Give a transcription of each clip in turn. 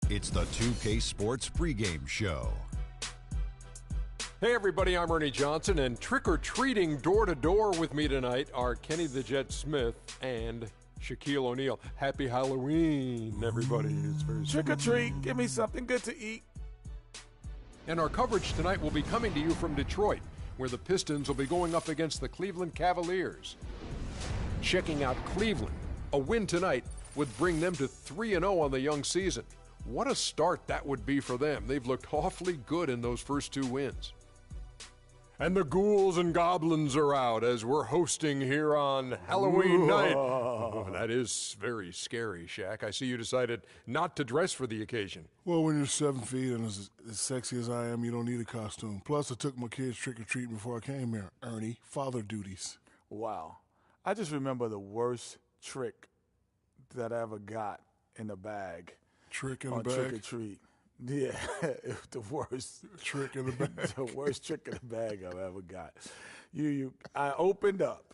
It's the 2K Sports pregame show. Hey everybody, I'm Ernie Johnson, and trick-or-treating door-to-door with me tonight are Kenny the Jet Smith and Shaquille O'Neal. Happy Halloween, everybody. It's very Trick-or-treat, give me something good to eat. And our coverage tonight will be coming to you from Detroit, where the Pistons will be going up against the Cleveland Cavaliers. Checking out Cleveland, a win tonight would bring them to 3-0 on the young season. What a start that would be for them. They've looked awfully good in those first two wins. And the ghouls and goblins are out as we're hosting here on Halloween night. Oh, that is very scary, Shaq. I see you decided not to dress for the occasion. Well, when you're 7 feet and as sexy as I am, you don't need a costume. Plus, I took my kids trick-or-treating before I came here. Ernie, father duties. Wow. I just remember the worst trick that I ever got in the bag. Trick in the on bag? Trick-or-treat. Yeah, it was the worst. Trick in the bag. The worst trick in the bag I've ever got. I opened up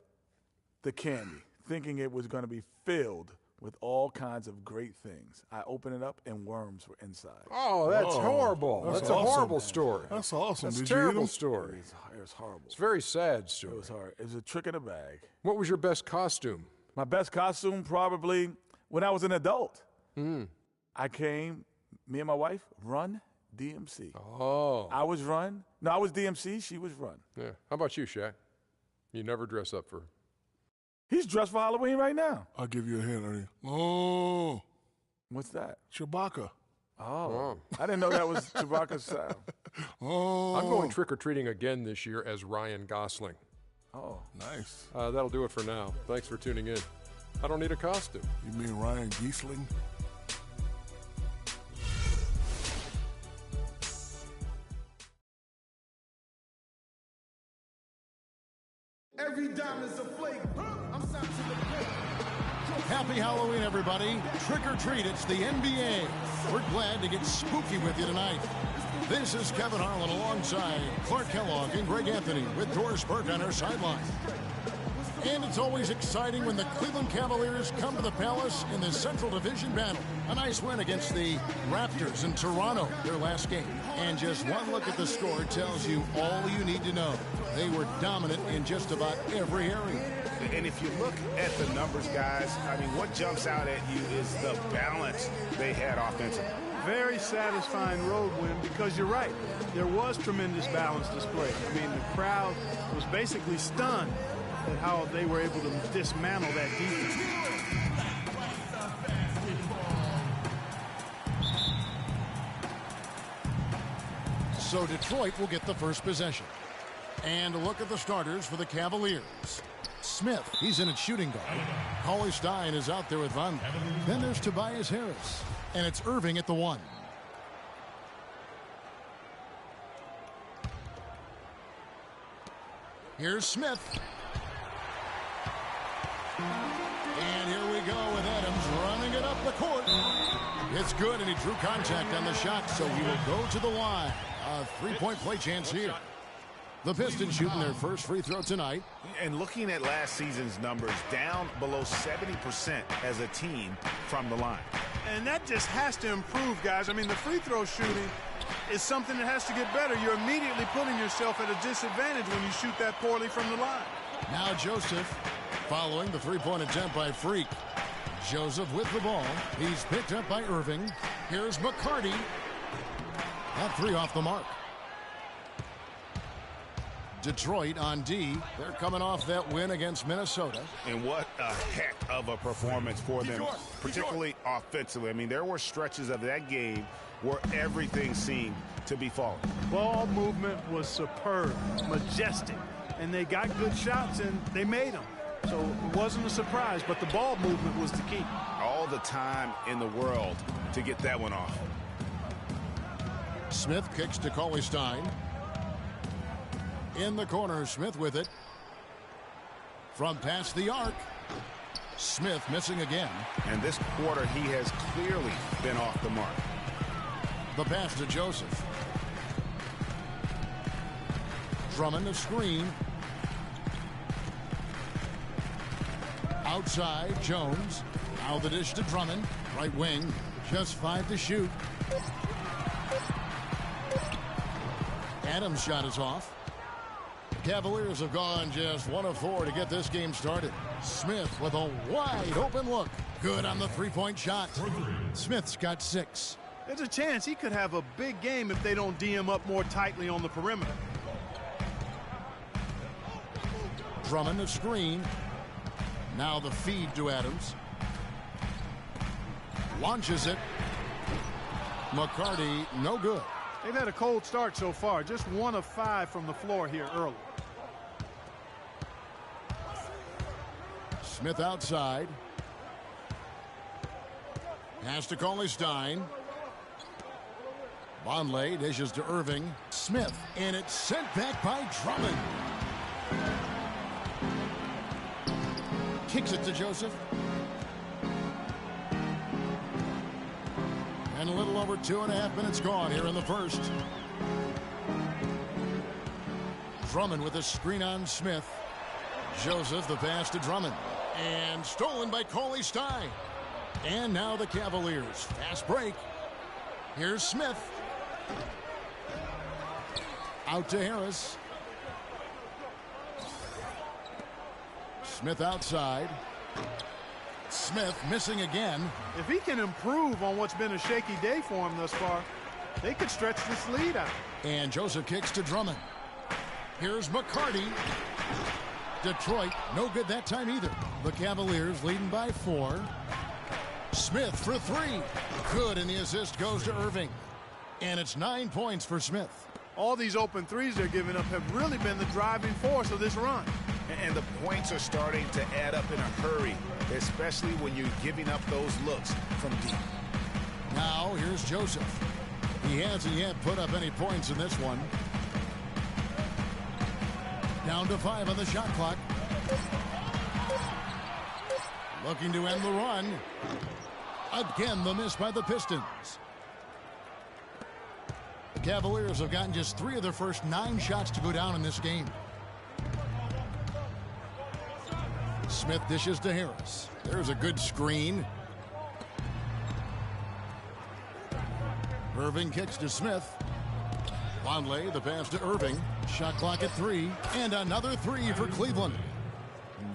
the candy thinking it was going to be filled with all kinds of great things. I opened it up and worms were inside. Oh, that's horrible. That's a awesome. horrible story. That's awesome. That's a Did you eat terrible 'em? story. It was horrible. It's a very sad story. It was hard. It was a trick in the bag. What was your best costume? My best costume probably when I was an adult. I came, me and my wife, Run DMC. Oh. I was Run. No, I was DMC. She was Run. Yeah. How about you, Shaq? You never dress up for... He's dressed for Halloween right now. I'll give you a hint, Ernie. Oh, What's that? Chewbacca. Oh. I didn't know that was Chewbacca's sound. Oh. I'm going trick-or-treating again this year as Ryan Gosling. Oh. Nice. That'll do it for now. Thanks for tuning in. I don't need a costume. You mean Ryan Giesling? Every dime is a flake. I'm signed to the plate. Happy Halloween, everybody. Trick or treat, it's the NBA. We're glad to get spooky with you tonight. This is Kevin Harlan alongside Clark Kellogg and Greg Anthony with Doris Burke on our sideline. And it's always exciting when the Cleveland Cavaliers come to the Palace in the Central Division battle. A nice win against the Raptors in Toronto, their last game. And just one look at the score tells you all you need to know. They were dominant in just about every area. And if you look at the numbers, guys, I mean, what jumps out at you is the balance they had offensively. Very satisfying road win because you're right. There was tremendous balance displayed. I mean, the crowd was basically stunned at how they were able to dismantle that defense. So Detroit will get the first possession. And a look at the starters for the Cavaliers. Smith, he's in at shooting guard. Cauley Stein is out there with Van. Then there's Tobias Harris. And it's Irving at the 1. Here's Smith. And here we go with Adams running it up the court. It's good, and he drew contact on the shot, so he will go to the line. A three-point play chance here. The Pistons shooting their first free throw tonight. And looking at last season's numbers, down below 70% as a team from the line. And that just has to improve, guys. I mean, the free throw shooting is something that has to get better. You're immediately putting yourself at a disadvantage when you shoot that poorly from the line. Now Joseph following the three-point attempt by Freak. Joseph with the ball. He's picked up by Irving. Here's McCarty. That three off the mark. Detroit on D. They're coming off that win against Minnesota. And what a heck of a performance for them, particularly offensively. I mean, there were stretches of that game where everything seemed to be falling. Ball movement was superb, majestic, and they got good shots and they made them. So it wasn't a surprise, but the ball movement was the key. All the time in the world to get that one off. Smith kicks to Cauley Stein. In the corner, Smith with it. From past the arc. Smith missing again. And this quarter, he has clearly been off the mark. The pass to Joseph. Drummond a screen. Outside, Jones. Now the dish to Drummond. Right wing. Just 5 to shoot. Adams' shot is off. Cavaliers have gone just 1 of 4 to get this game started. Smith with a wide open look. Good on the three-point shot. Smith's got 6. There's a chance he could have a big game if they don't D him up more tightly on the perimeter. Drummond a screen. Now the feed to Adams. Launches it. McCarty, no good. They've had a cold start so far. Just 1 of 5 from the floor here early. Smith outside. Has to Cauley-Stein. Vonleh dishes to Irving. Smith, and it's sent back by Drummond. Kicks it to Joseph. And a little over 2.5 minutes gone here in the first. Drummond with a screen on Smith. Joseph, the pass to Drummond. And stolen by Cauley-Stein. And now the Cavaliers. Fast break. Here's Smith. Out to Harris. Smith outside. Smith missing again. If he can improve on what's been a shaky day for him thus far, they could stretch this lead out. And Joseph kicks to Drummond. Here's McCarty. Detroit, no good that time either. The Cavaliers leading by 4. Smith for 3. Good, and the assist goes to Irving. And it's 9 points for Smith. All these open threes they're giving up have really been the driving force of this run. And the points are starting to add up in a hurry, especially when you're giving up those looks from deep. Now here's Joseph. He hasn't yet put up any points in this one. Down to 5 on the shot clock. Looking to end the run. Again, the miss by the Pistons. The Cavaliers have gotten just 3 of their first 9 shots to go down in this game. Smith dishes to Harris. There's a good screen. Irving kicks to Smith. Vonleh, the pass to Irving. Shot clock at 3. And another 3 for Cleveland.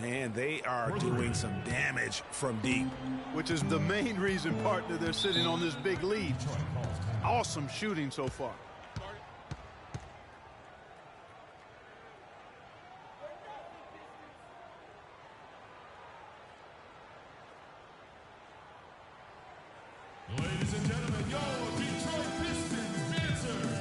Man, they are doing some damage from deep. Which is the main reason, partner, they're sitting on this big lead. Awesome shooting so far. Ladies and gentlemen, your Detroit Pistons dancers.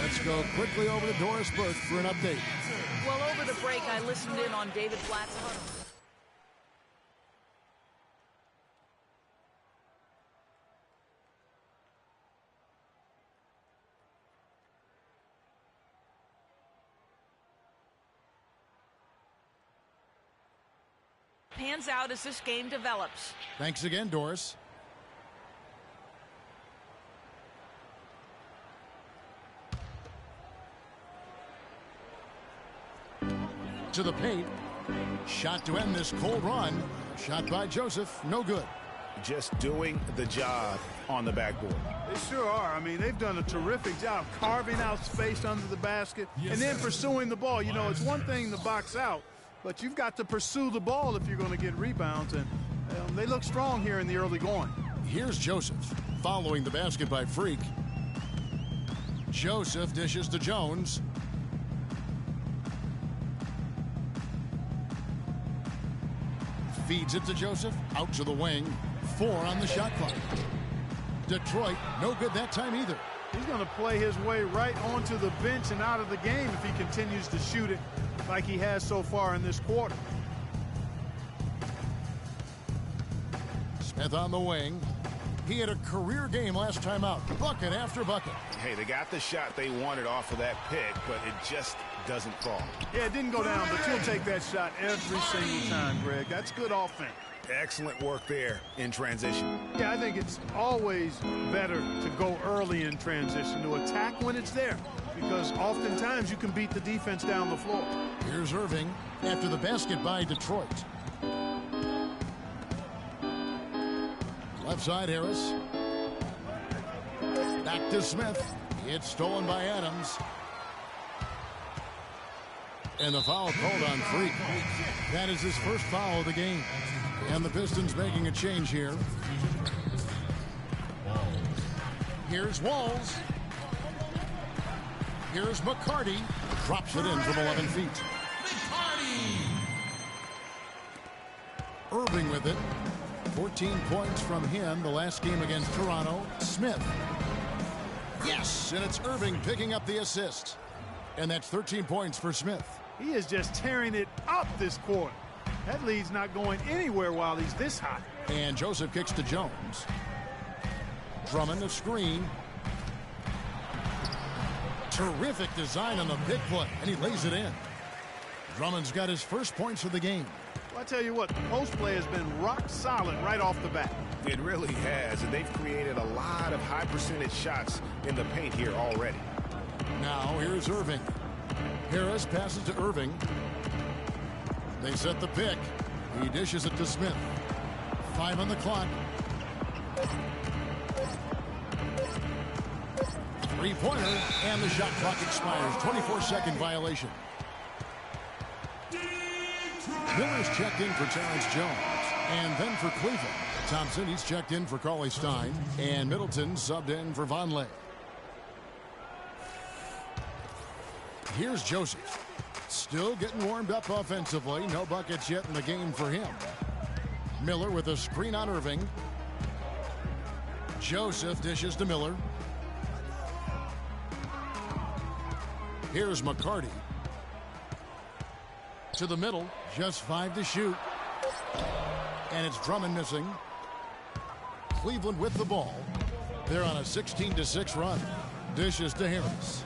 Let's go quickly over to Doris Burke for an update. Well, over the break, I listened in on David Blatt's huddle. Pans out as this game develops. Thanks again, Doris. To the paint. Shot to end this cold run. Shot by Joseph. No good. Just doing the job on the backboard. They sure are. I mean, they've done a terrific job carving out space under the basket and then pursuing the ball. You know, it's one thing to box out, but you've got to pursue the ball if you're going to get rebounds, and they look strong here in the early going. Here's Joseph following the basket by Freak. Joseph dishes to Jones. Feeds it to Joseph. Out to the wing. 4 on the shot clock. Detroit, no good that time either. He's going to play his way right onto the bench and out of the game if he continues to shoot it like he has so far in this quarter. Smith on the wing. He had a career game last time out. Bucket after bucket. Hey, they got the shot they wanted off of that pick, but it just doesn't fall. Yeah, it didn't go down, but you'll take that shot every single time, Greg. That's good offense. Excellent work there in transition. Yeah, I think it's always better to go early in transition, to attack when it's there, because oftentimes you can beat the defense down the floor. Here's Irving after the basket by Detroit. Left side, Harris. Back to Smith. It's stolen by Adams. And the foul called on Freak. That is his first foul of the game. And the Pistons making a change here. Here's Walls. Here's McCarty. Drops it in from 11 feet. Irving with it. 14 points from him the last game against Toronto. Smith. Yes, and it's Irving picking up the assist. And that's 13 points for Smith. He is just tearing it up this quarter. That lead's not going anywhere while he's this hot. And Joseph kicks to Jones. Drummond a screen. Terrific design on the big play, and he lays it in. Drummond's got his first points of the game. Well, I tell you what, the post play has been rock solid right off the bat. It really has, and they've created a lot of high percentage shots in the paint here already. Now here's Irving. Harris passes to Irving. They set the pick. He dishes it to Smith. 5 on the clock. 3-pointer, and the shot clock expires. 24-second violation. Miller's checked in for Terrence Jones. And then for Cleveland, Thompson, he's checked in for Cauley Stein. And Middleton subbed in for Vonleh. Here's Joseph. Still getting warmed up offensively. No buckets yet in the game for him. Miller with a screen on Irving. Joseph dishes to Miller. Here's McCarty. To the middle. Just 5 to shoot. And it's Drummond missing. Cleveland with the ball. They're on a 16-6 run. Dishes to Harris.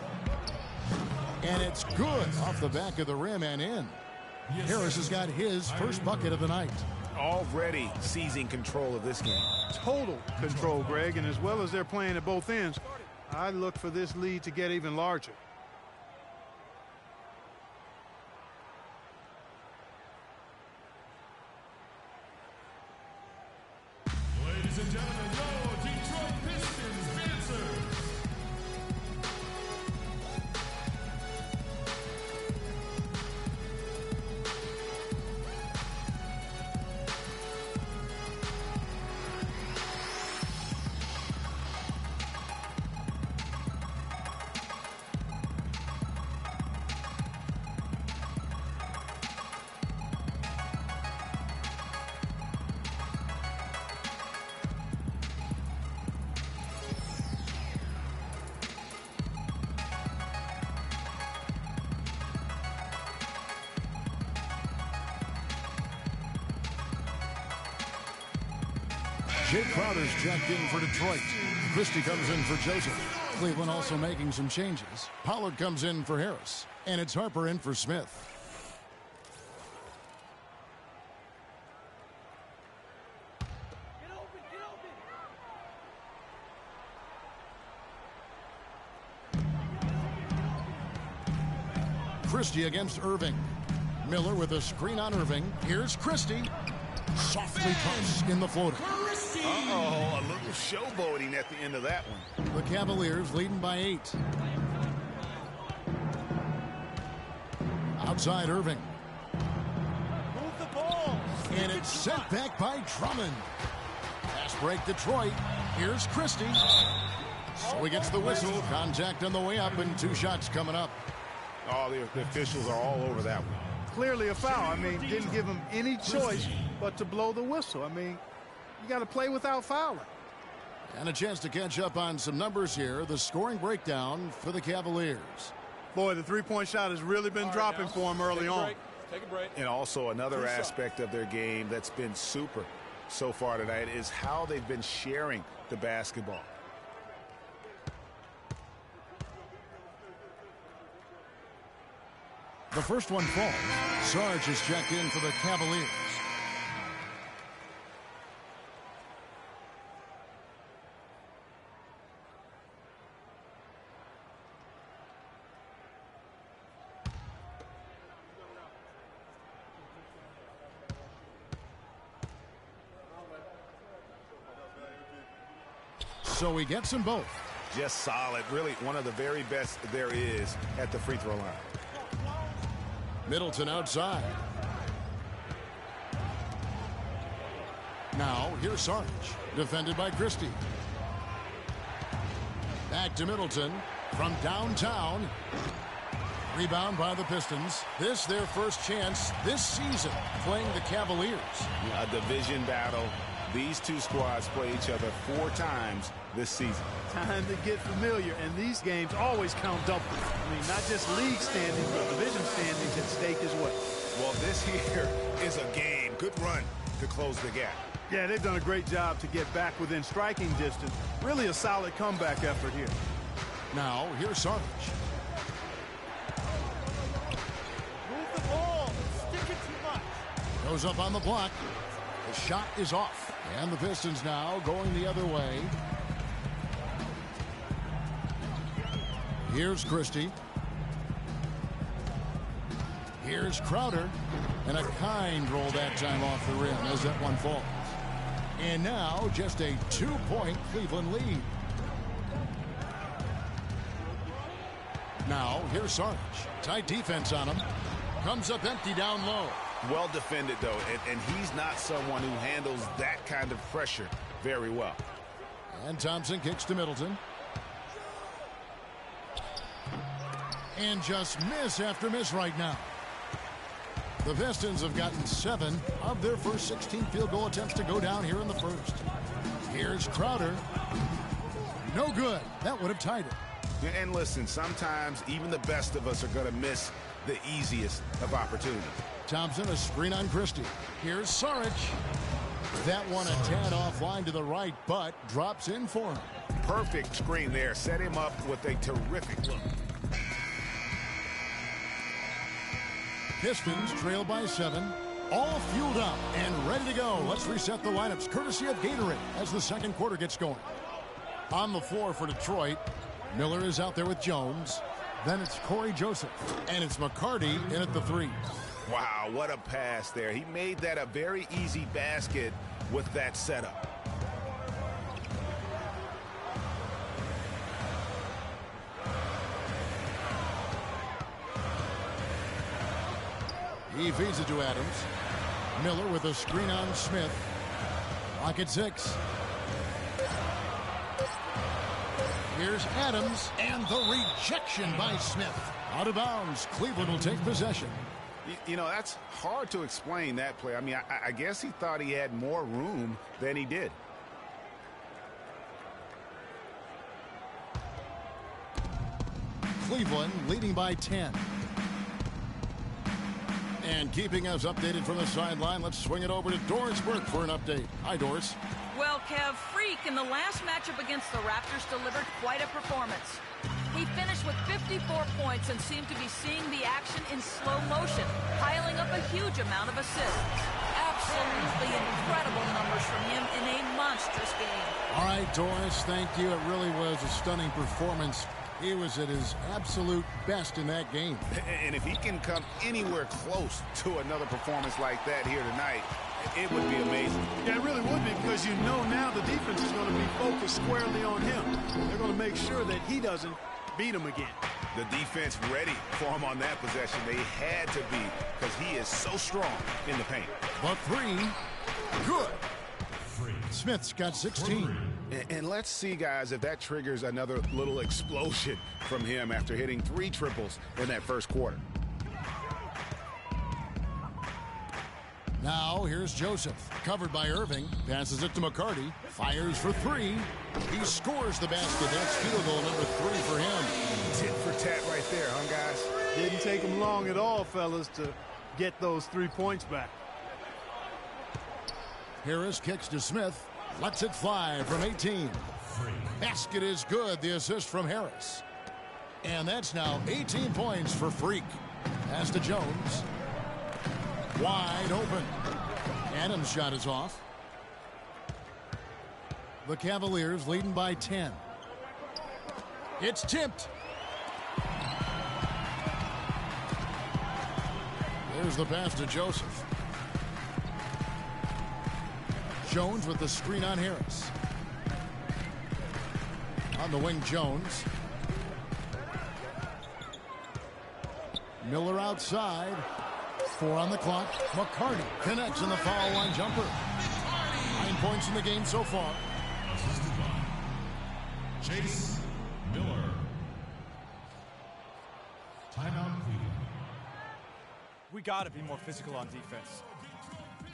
And it's good off the back of the rim and in. Harris has got his first bucket of the night. Already seizing control of this game. Total control, Greg, and as well as they're playing at both ends, I look for this lead to get even larger. Ladies and gentlemen, your Detroit Pistons dancer. Jay Crowder's checked in for Detroit. Christie comes in for Joseph. Cleveland also making some changes. Pollard comes in for Harris. And it's Harper in for Smith. Christie against Irving. Miller with a screen on Irving. Here's Christie. Softly pumps in the floater. Uh-oh, a little showboating at the end of that one. The Cavaliers leading by 8. Outside Irving. Move the ball. And it's sent back by Drummond. Pass break Detroit. Here's Christie. So he gets the whistle. Contact on the way up and 2 shots coming up. Oh, the officials are all over that one. Clearly a foul. I mean, didn't give him any choice but to blow the whistle. I mean, you got to play without fouling. And a chance to catch up on some numbers here. The scoring breakdown for the Cavaliers. Boy, the three-point shot has really been dropping for him early on. Take a break. And also another aspect of their game that's been super so far tonight is how they've been sharing the basketball. The first one falls. Sarge is checked in for the Cavaliers. So he gets them both. Just solid. Really one of the very best there is at the free throw line. Middleton outside. Now here's Sarge. Defended by Christie. Back to Middleton from downtown. Rebound by the Pistons. This their first chance this season playing the Cavaliers. A division battle. These two squads play each other 4 times this season. Time to get familiar, and these games always count double. I mean, not just league standings, but division standings at stake as well. Well, this here is a game. Good run to close the gap. Yeah, they've done a great job to get back within striking distance. Really a solid comeback effort here. Now, here's Sarge. Move the ball. Stick it too much. Goes up on the block. The shot is off. And the Pistons now going the other way. Here's Christie. Here's Crowder. And a kind roll that time off the rim as that one falls. And now just a 2-point Cleveland lead. Now here's Sarge. Tight defense on him. Comes up empty down low. Well defended, though, and he's not someone who handles that kind of pressure very well. And Thompson kicks to Middleton. And just miss after miss right now. The Pistons have gotten 7 of their first 16 field goal attempts to go down here in the first. Here's Crowder. No good. That would have tied it. And listen, sometimes even the best of us are going to miss the easiest of opportunities. Thompson, a screen on Christie. Here's Sarge. That one a tad offline to the right, but drops in for him. Perfect screen there. Set him up with a terrific look. Pistons trail by 7. All fueled up and ready to go. Let's reset the lineups courtesy of Gatorade as the second quarter gets going. On the floor for Detroit, Miller is out there with Jones. Then it's Corey Joseph. And it's McCarty in at the 3. Wow, what a pass there. He made that a very easy basket with that setup. He feeds it to Adams. Miller with a screen on Smith. Clock at 6. Here's Adams, and the rejection by Smith. Out of bounds. Cleveland will take possession. You know, that's hard to explain that play. I mean, I guess he thought he had more room than he did. Cleveland leading by 10. And keeping us updated from the sideline, let's swing it over to Doris Burke for an update. Hi, Doris. Well, Kev, Freak in the last matchup against the Raptors delivered quite a performance. He finished with 54 points and seemed to be seeing the action in slow motion, piling up a huge amount of assists. Absolutely incredible numbers from him in a monstrous game. All right, Doris, thank you. It really was a stunning performance. He was at his absolute best in that game. And if he can come anywhere close to another performance like that here tonight, it would be amazing. Yeah, it really would be, because you know now the defense is going to be focused squarely on him. They're going to make sure that he doesn't beat him again. The defense ready for him on that possession. They had to be, because he is so strong in the paint. But 3, good. Smith's got 16. And let's see, guys, if that triggers another little explosion from him after hitting 3 triples in that first quarter. Now here's Joseph, covered by Irving, passes it to McCarty, fires for three. He scores the basket. That's field goal number 3 for him. Tit for tat right there, huh, guys? Didn't take him long at all, fellas, to get those 3 points back. Harris kicks to Smith, lets it fly from 18. Basket is good, the assist from Harris. And that's now 18 points for Freak. Pass to Jones. Wide open. Adams' shot is off. The Cavaliers leading by 10. It's tipped. There's the pass to Joseph. Jones with the screen on Harris. On the wing, Jones. Miller outside. 4 on the clock. McCarty connects in the foul line jumper. 9 points in the game so far. Chase Miller. Timeout, Cleveland. We got to be more physical on defense.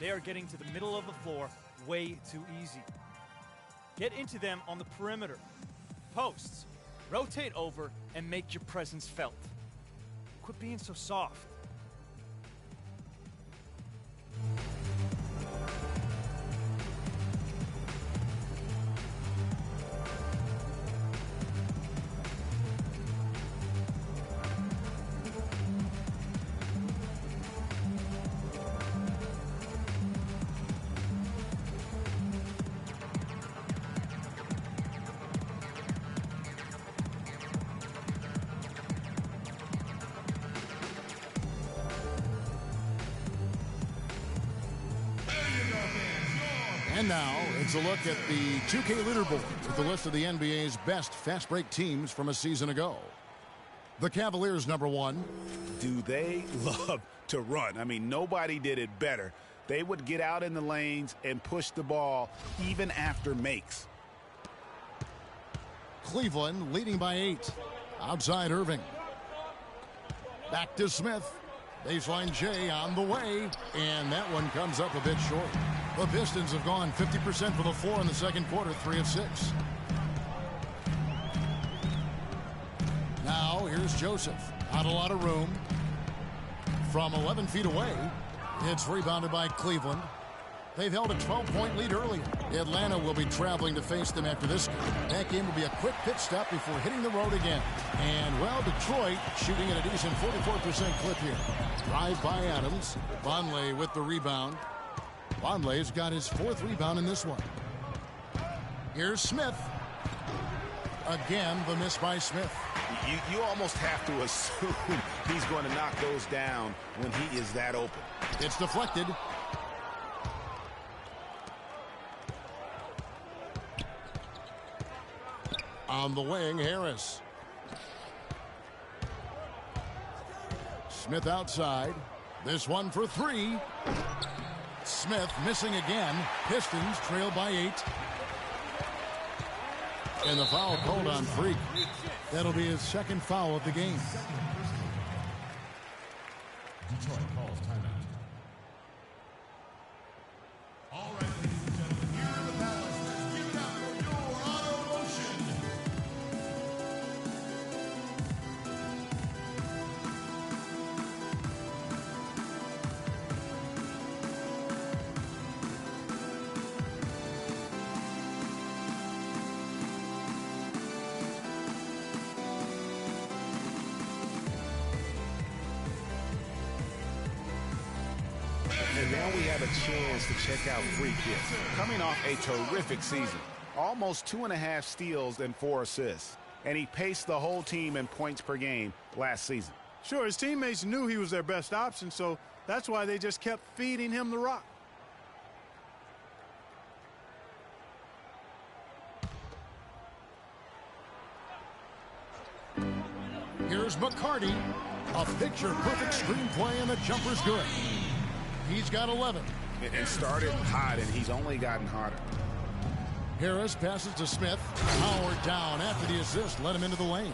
They are getting to the middle of the floor way too easy. Get into them on the perimeter. Posts. Rotate over and make your presence felt. Quit being so soft. And now it's a look at the 2K leaderboard with the list of the NBA's best fast break teams from a season ago. The Cavaliers, number 1. Do they love to run? I mean, nobody did it better. They would get out in the lanes and push the ball even after makes. Cleveland leading by 8. Outside Irving. Back to Smith. Baseline J on the way. And that one comes up a bit short. The Pistons have gone 50% for the floor in the second quarter, 3 of 6. Now here's Joseph. Not a lot of room. From 11 feet away. It's rebounded by Cleveland. They've held a 12-point lead earlier. Atlanta will be traveling to face them after this game. That game will be a quick pit stop before hitting the road again. And, well, Detroit shooting at a decent 44% clip here. Drive by Adams. Vonleh with the rebound. Vonleh's got his 4th rebound in this one. Here's Smith. Again, the miss by Smith. You almost have to assume he's going to knock those down when he is that open. It's deflected. On the wing, Harris. Smith outside. This one for 3. Smith missing again. Pistons trail by 8. And the foul called on Freak. That'll be his 2nd foul of the game. Detroit calls timeout. All right, ladies and gentlemen, here in the Palace, let's give it up for your auto motion. And now we have a chance to check out Freak here. Coming off a terrific season. Almost 2.5 steals and 4 assists. And he paced the whole team in points per game last season. Sure, his teammates knew he was their best option, so that's why they just kept feeding him the rock. Here's McCarty. A picture-perfect screenplay, and the jumper's good. He's got 11. It started hot, and he's only gotten hotter. Harris passes to Smith. Howard down after the assist. Let him into the lane.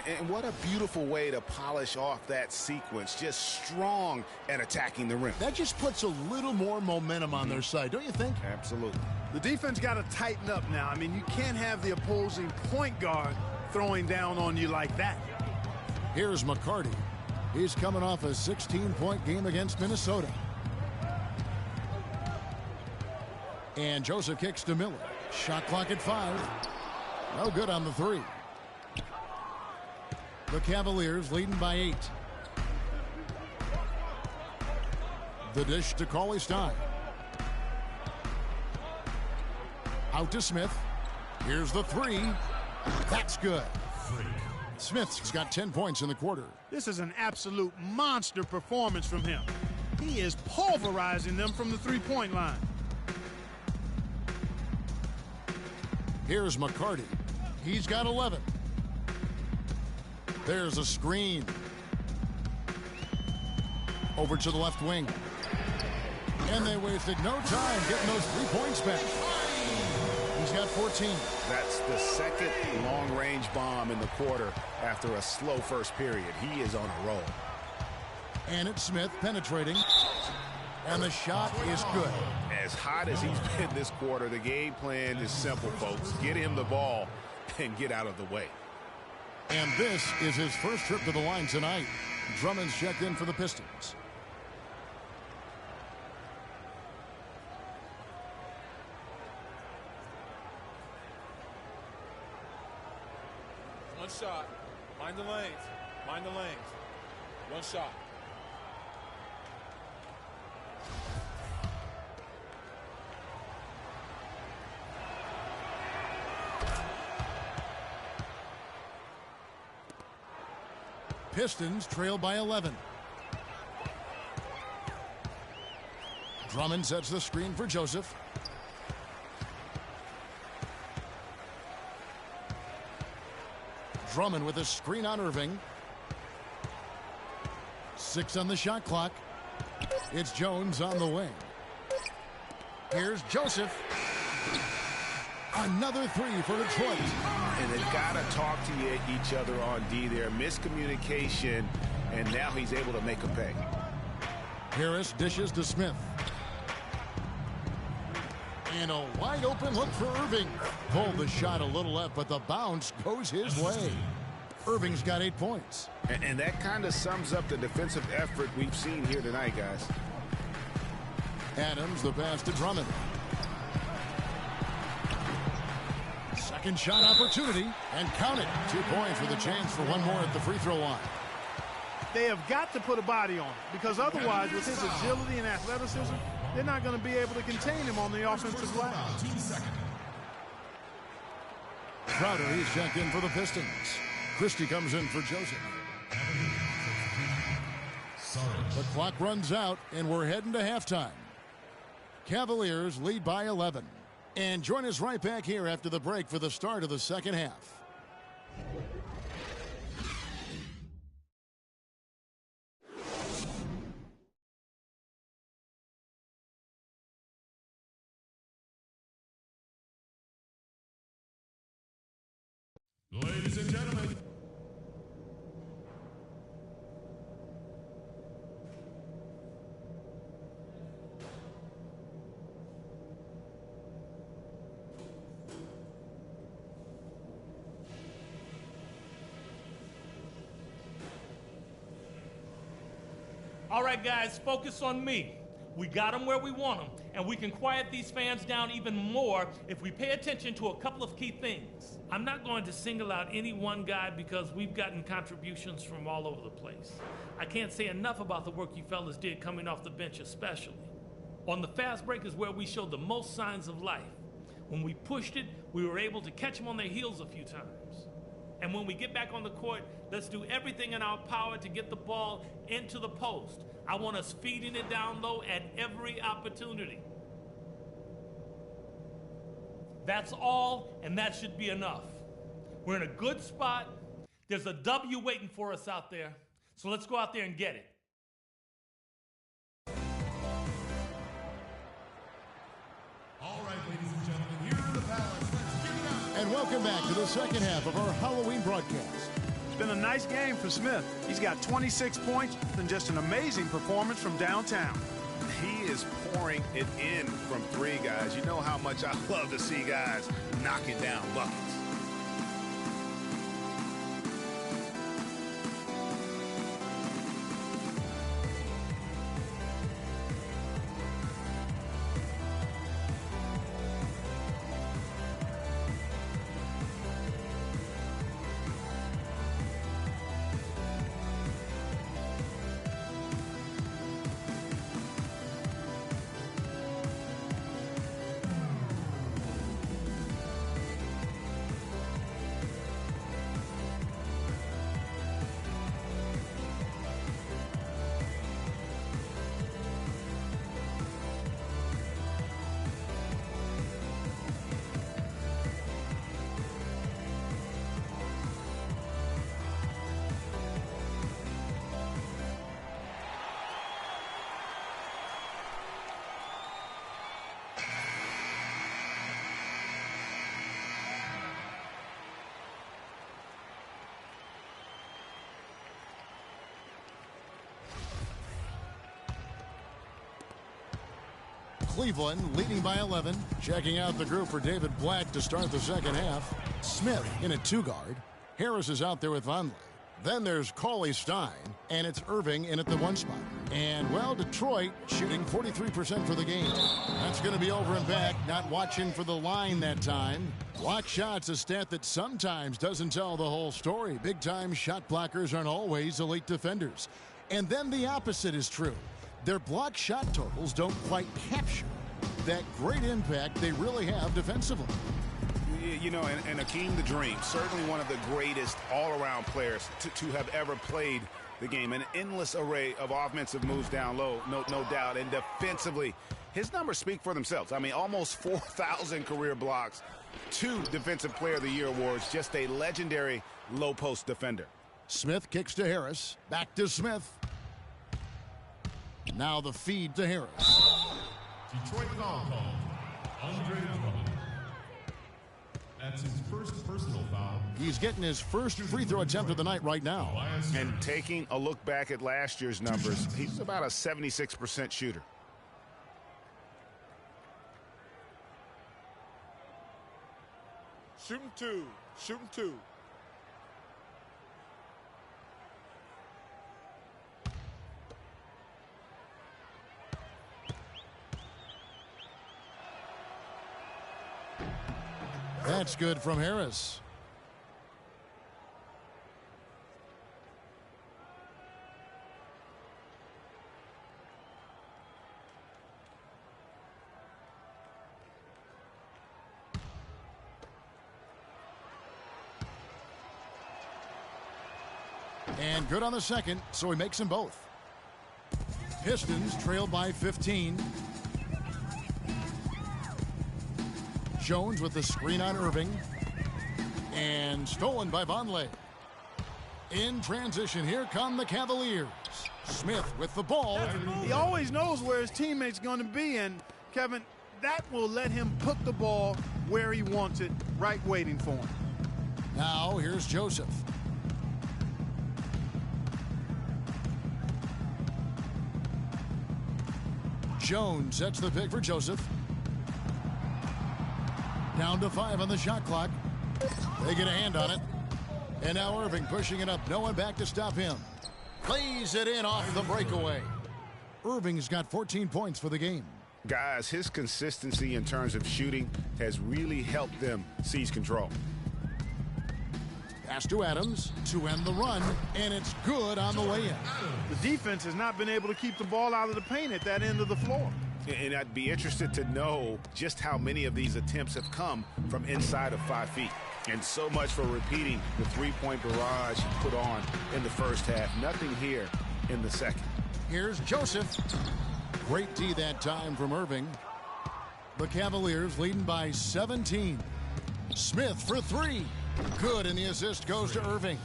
And what a beautiful way to polish off that sequence. Just strong at attacking the rim. That just puts a little more momentum on their side, don't you think? Absolutely. The defense got to tighten up now. I mean, you can't have the opposing point guard throwing down on you like that. Here's McCarty. He's coming off a 16-point game against Minnesota. And Joseph kicks to Miller. Shot clock at 5. No good on the 3. The Cavaliers leading by 8. The dish to Cauley-Stein. Out to Smith. Here's the 3. That's good. Smith's got 10 points in the quarter. This is an absolute monster performance from him. He is pulverizing them from the three-point line. Here's McCarty. He's got 11. There's a screen. Over to the left wing. And they wasted no time getting those 3 points back. He's got 14. That's the second long-range bomb in the quarter after a slow first period. He is on a roll. And it's Smith penetrating. And the shot is good. As hot as he's been this quarter, the game plan is simple, folks. Get him the ball and get out of the way. And this is his first trip to the line tonight. Drummond's checked in for the Pistons. One shot. Mind the lanes. Mind the lanes. One shot. Pistons trail by 11. Drummond sets the screen for Joseph. Drummond with a screen on Irving. 6 on the shot clock. It's Jones on the wing. Here's Joseph. Another 3 for Detroit. And they've got to talk to each other on D there. Miscommunication, and now he's able to make a pay. Harris dishes to Smith. And a wide open look for Irving. Pulled the shot a little left, but the bounce goes his way. Irving's got 8 points. And that kind of sums up the defensive effort we've seen here tonight, guys. Adams, the pass to Drummond. Second shot opportunity, and count it. 2 points with a chance for one more at the free throw line. They have got to put a body on it, because otherwise, with his agility and athleticism, they're not going to be able to contain him on the offensive glass. Crowder, he's checked in for the Pistons. Christie comes in for Joseph. The clock runs out, and we're heading to halftime. Cavaliers lead by 11. And join us right back here after the break for the start of the second half. Ladies and gentlemen. All right, guys, focus on me. We got them where we want them, and we can quiet these fans down even more if we pay attention to a couple of key things. I'm not going to single out any one guy because we've gotten contributions from all over the place. I can't say enough about the work you fellas did coming off the bench especially. On the fast break is where we showed the most signs of life. When we pushed it, we were able to catch them on their heels a few times. And when we get back on the court, let's do everything in our power to get the ball into the post. I want us feeding it down low at every opportunity. That's all, and that should be enough. We're in a good spot. There's a W waiting for us out there. So let's go out there and get it. All right, ladies and gentlemen, here in the Palace, let's give it up. And welcome back to the second half of our Halloween broadcast. It's been a nice game for Smith. He's got 26 points and just an amazing performance from downtown. He is pouring it in from three, guys. You know how much I love to see guys knocking down buckets. Cleveland leading by 11. Checking out the group for David Black to start the second half. Smith in at 2-guard. Harris is out there with Vonleh. Then there's Cauley Stein, and it's Irving in at the 1 spot. And, well, Detroit shooting 43% for the game. That's going to be over and back, not watching for the line that time. Block shots, a stat that sometimes doesn't tell the whole story. Big-time shot blockers aren't always elite defenders. And then the opposite is true. Their block shot totals don't quite capture that great impact they really have defensively. You know, and Akeem the Dream, certainly one of the greatest all-around players to have ever played the game. An endless array of offensive moves down low, no doubt. And defensively, his numbers speak for themselves. I mean, almost 4,000 career blocks, 2 Defensive Player of the Year awards, just a legendary low-post defender. Smith kicks to Harris. Back to Smith. Now the feed to Harris. Detroit foul called. Andre Drummond. That's his first personal foul. He's getting his first free throw attempt of the night right now. And taking a look back at last year's numbers, he's about a 76% shooter. Shooting 2. Shooting 2. That's good from Harris. And good on the second, so he makes them both. Pistons trail by 15. Jones with the screen on Irving. And stolen by Vonleh. In transition, here come the Cavaliers. Smith with the ball. He always knows where his teammate's going to be, and Kevin, that will let him put the ball where he wants it, right waiting for him. Now here's Joseph. Jones sets the pick for Joseph. Down to 5 on the shot clock. They get a hand on it. And now Irving pushing it up. No one back to stop him. Plays it in off the breakaway. Irving's got 14 points for the game. Guys, his consistency in terms of shooting has really helped them seize control. Pass to Adams to end the run, and it's good on the way in. The defense has not been able to keep the ball out of the paint at that end of the floor. And I'd be interested to know just how many of these attempts have come from inside of 5 feet. And so much for repeating the three-point barrage he put on in the first half. Nothing here in the second. Here's Joseph. Great D that time from Irving. The Cavaliers leading by 17. Smith for 3. Good, and the assist goes to Irving.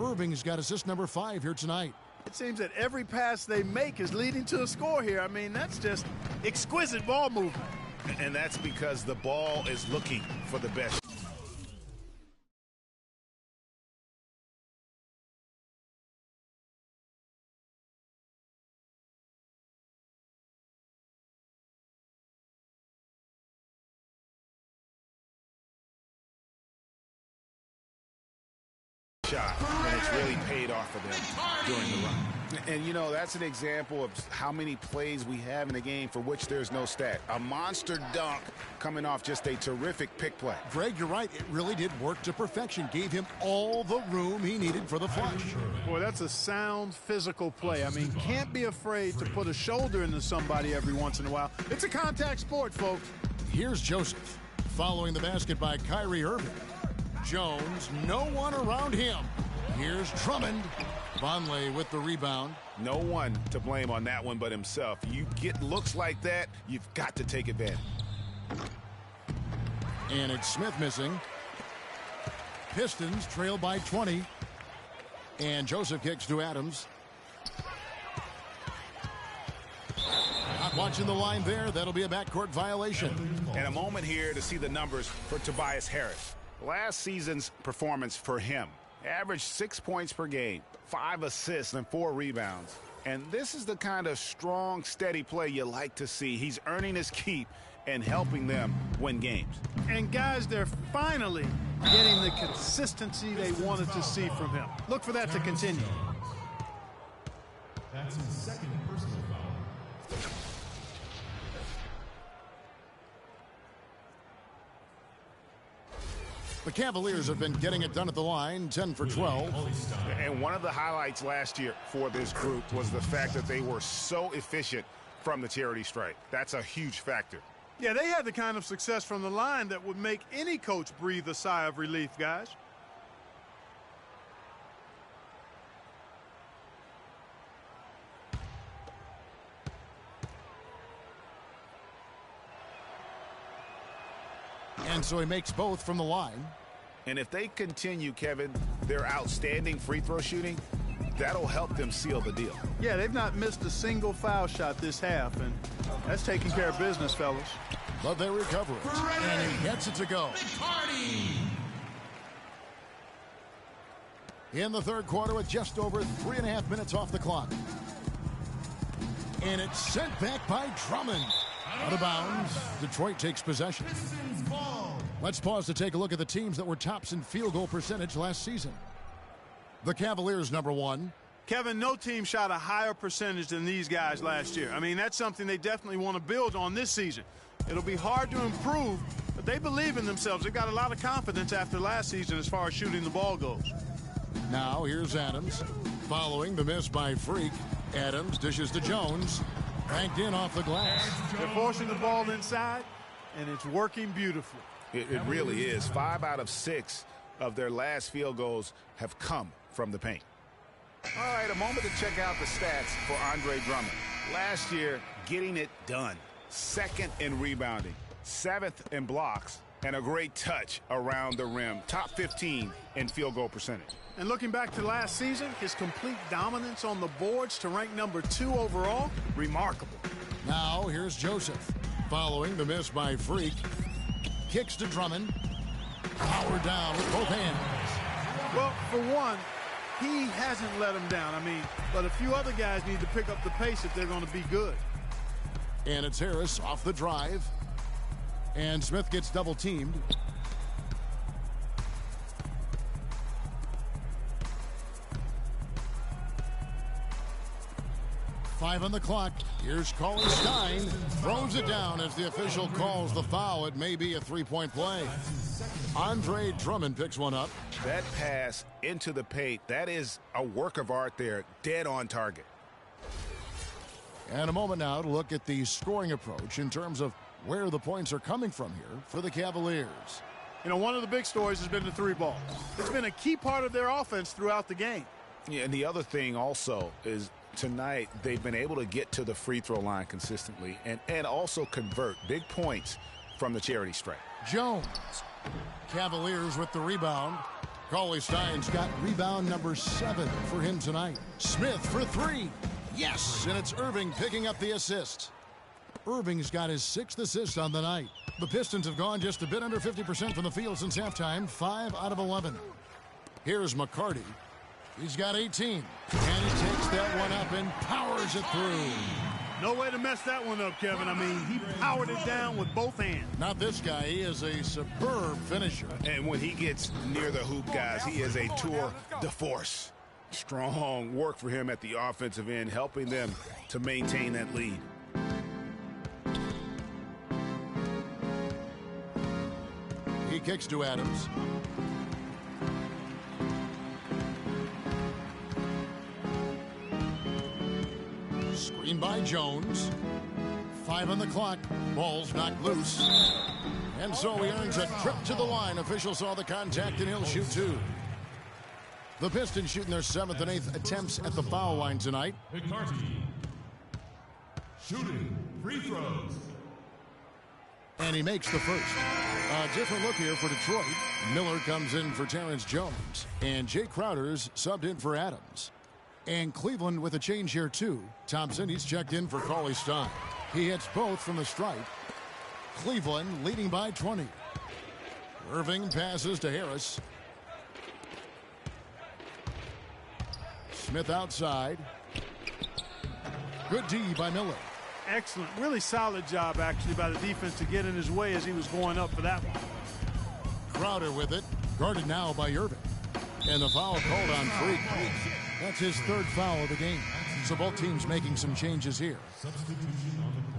Irving's got assist number 5 here tonight. It seems that every pass they make is leading to a score here. I mean, that's just exquisite ball movement. And that's because the ball is looking for the best. really paid off for them during the run. And, you know, that's an example of how many plays we have in the game for which there's no stat. A monster dunk coming off just a terrific pick play. Greg, you're right. It really did work to perfection. Gave him all the room he needed for the flush. Boy, that's a sound physical play. I mean, can't be afraid to put a shoulder into somebody every once in a while. It's a contact sport, folks. Here's Joseph. Following the basket by Kyrie Irving. Jones, no one around him. Here's Drummond. Vonleh with the rebound. No one to blame on that one but himself. You get looks like that, you've got to take advantage. And it's Smith missing. Pistons trail by 20. And Joseph kicks to Adams. Not watching the line there. That'll be a backcourt violation. And a moment here to see the numbers for Tobias Harris. Last season's performance for him. Averaged 6 points per game, 5 assists, and 4 rebounds. And this is the kind of strong, steady play you like to see. He's earning his keep and helping them win games. And, guys, they're finally getting the consistency they wanted to see from him. Look for that to continue. That's his second personal foul. The Cavaliers have been getting it done at the line, 10 for 12. And one of the highlights last year for this group was the fact that they were so efficient from the charity stripe. That's a huge factor. Yeah, they had the kind of success from the line that would make any coach breathe a sigh of relief, guys. And so he makes both from the line. And if they continue, Kevin, their outstanding free throw shooting, that'll help them seal the deal. Yeah, they've not missed a single foul shot this half, and that's taking care of business, fellas. But they recover it, and he gets it to go. In the third quarter with just over 3.5 minutes off the clock. And it's sent back by Drummond. Out of bounds. Detroit takes possession. Let's pause to take a look at the teams that were tops in field goal percentage last season. The Cavaliers, number 1. Kevin, no team shot a higher percentage than these guys last year. I mean, that's something they definitely want to build on this season. It'll be hard to improve, but they believe in themselves. They've got a lot of confidence after last season as far as shooting the ball goes. Now here's Adams. Following the miss by Freak, Adams dishes to Jones. Banked in off the glass. They're forcing the ball inside, and it's working beautifully. It really is. 5 out of 6 of their last field goals have come from the paint. All right, a moment to check out the stats for Andre Drummond. Last year, getting it done. 2nd in rebounding, 7th in blocks, and a great touch around the rim. Top 15 in field goal percentage. And looking back to last season, his complete dominance on the boards to rank number 2 overall, remarkable. Now here's Joseph. Following the miss by Freak. Kicks to Drummond. Power down with both hands. Well, for one, he hasn't let him down. I mean, but a few other guys need to pick up the pace if they're going to be good. And it's Harris off the drive. And Smith gets double teamed. Five on the clock. Here's Colin Stein. Throws it down as the official calls the foul. It may be a three-point play. Andre Drummond picks one up. That pass into the paint, that is a work of art there. Dead on target. And a moment now to look at the scoring approach in terms of where the points are coming from here for the Cavaliers. You know, one of the big stories has been the 3-ball. It's been a key part of their offense throughout the game. Yeah, and the other thing also is tonight they've been able to get to the free throw line consistently and also convert big points from the charity stripe. Jones. Cavaliers with the rebound. Cauley Stein's got rebound number 7 for him tonight. Smith for 3. Yes, and it's Irving picking up the assist. Irving's got his 6th assist on the night. The Pistons have gone just a bit under 50% from the field since halftime, 5 out of 11. Here's McCarty. He's got 18, and he takes that one up and powers it through. No way to mess that one up, Kevin. I mean, he powered it down with both hands. Not this guy. He is a superb finisher. And when he gets near the hoop, guys, he is a tour de force. Strong work for him at the offensive end, helping them to maintain that lead. He kicks to Adams. Screen by Jones. 5 on the clock. Ball's knocked loose. And so he earns a trip to the line. Officials saw the contact and he'll shoot 2. The Pistons shooting their 7th and 8th attempts at the foul line tonight. McCarty. Shooting free throws. And he makes the first. A different look here for Detroit. Miller comes in for Terrence Jones. And Jay Crowder's subbed in for Adams. And Cleveland with a change here too. Thompson, he's checked in for Cauley Stein. He hits both from the stripe. Cleveland leading by 20. Irving passes to Harris. Smith outside. Good D by Miller. Excellent. Really solid job, actually, by the defense to get in his way as he was going up for that one. Crowder with it. Guarded now by Irving. And the foul called on Freak. That's his 3rd foul of the game. So both teams making some changes here. Substitution on the court.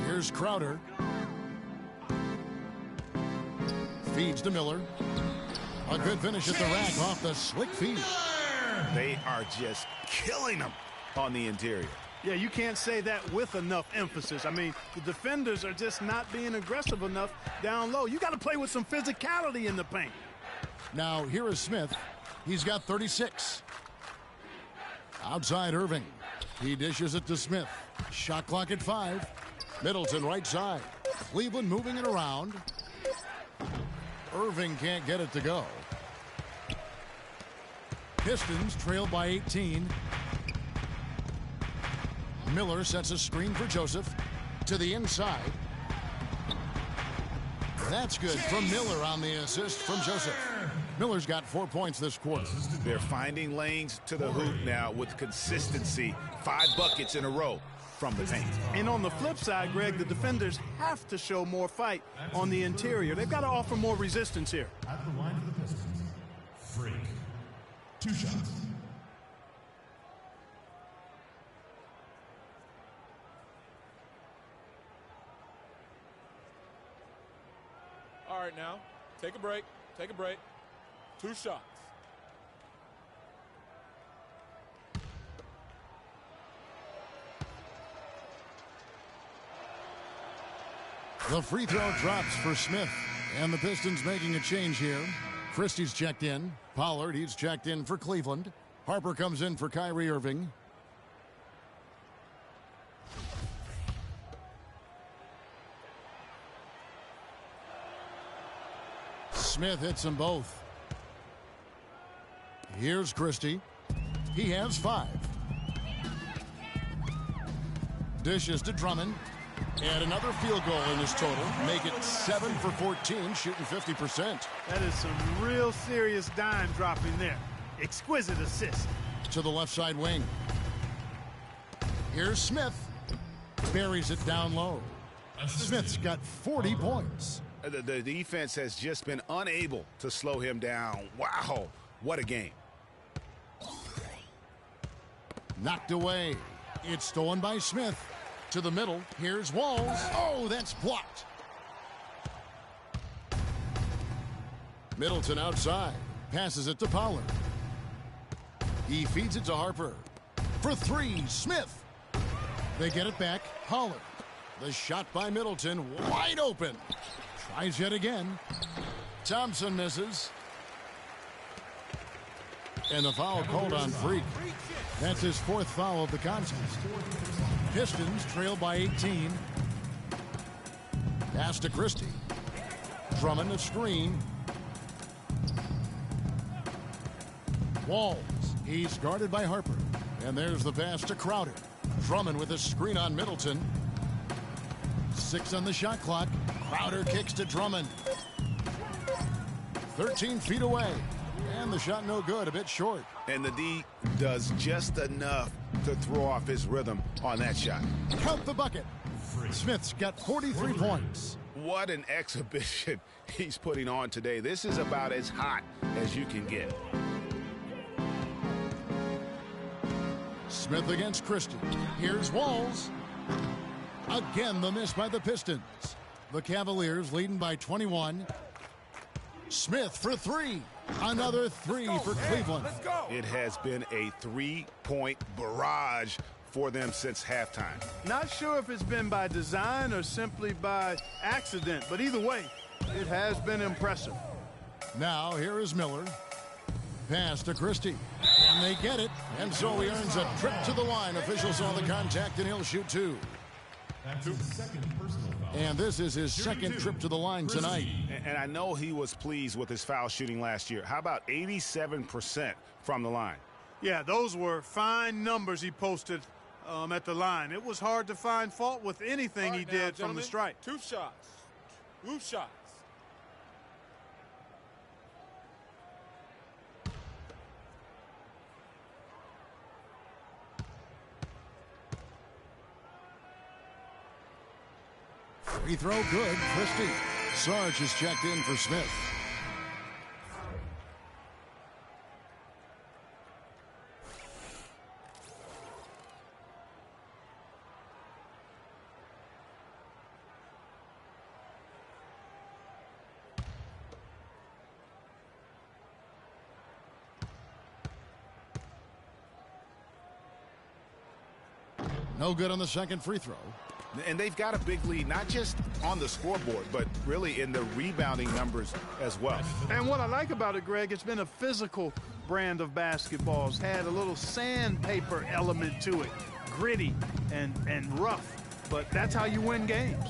Here's Crowder. Feeds to Miller. A good finish at the rack off the slick feed. They are just killing them on the interior. Yeah, you can't say that with enough emphasis. I mean, the defenders are just not being aggressive enough down low. You got to play with some physicality in the paint. Now, here is Smith. He's got 36. Outside Irving. He dishes it to Smith. Shot clock at 5. Middleton right side. Cleveland moving it around. Irving can't get it to go. Pistons trailed by 18. Miller sets a screen for Joseph. To the inside. That's good from Miller on the assist from Joseph. Miller's got 4 points this quarter. They're finding lanes to the hoop now with consistency. 5 buckets in a row from the paint. And on the flip side, Greg, the defenders have to show more fight on the interior. They've got to offer more resistance here. At the line for the Pistons, Freak. 2 shots. All right, now, take a break. Take a break. 2 shots. The free throw drops for Smith. And the Pistons making a change here. Christie's checked in. Pollard, he's checked in for Cleveland. Harper comes in for Kyrie Irving. Smith hits them both. Here's Christie. He has 5. Dishes to Drummond. And another field goal in his total. Make it 7 for 14, shooting 50%. That is some real serious dime dropping there. Exquisite assist. To the left side wing. Here's Smith. Buries it down low. Smith's got 40 points. The defense has just been unable to slow him down. Wow, what a game. Knocked away. It's stolen by Smith. To the middle. Here's Walls. Oh, that's blocked. Middleton outside. Passes it to Pollard. He feeds it to Harper. For 3, Smith. They get it back. Pollard. The shot by Middleton. Wide open. Tries yet again. Thompson misses. And the foul called on Freak. That's his 4th foul of the contest. Pistons trail by 18. Pass to Christie. Drummond a screen. Walls. He's guarded by Harper. And there's the pass to Crowder. Drummond with a screen on Middleton. 6 on the shot clock. Crowder kicks to Drummond. 13 feet away. And the shot no good, a bit short. And the D does just enough to throw off his rhythm on that shot. Count the bucket. Smith's got 43 points. What an exhibition he's putting on today. This is about as hot as you can get. Smith against Christie. Here's Walls. Again, the miss by the Pistons. The Cavaliers leading by 21. Smith for 3. Another 3 for Cleveland. Let's go. It has been a 3-point barrage for them since halftime. Not sure if it's been by design or simply by accident, but either way, it has been impressive. Now here is Miller. Pass to Christie. And they get it. And so he earns a trip to the line. Officials saw the contact and he'll shoot 2. That's his second personal foul. And this is his second trip to the line tonight. And I know he was pleased with his foul shooting last year. How about 87% from the line? Yeah, those were fine numbers he posted at the line. It was hard to find fault with anything he did from the stripe. 2 shots. 2 shots. Free throw good. Christie. Sarge is checked in for Smith. No good on the second free throw. And they've got a big lead, not just on the scoreboard, but really in the rebounding numbers as well. And what I like about it, Greg, it's been a physical brand of basketball. It's had a little sandpaper element to it, gritty and rough. But that's how you win games.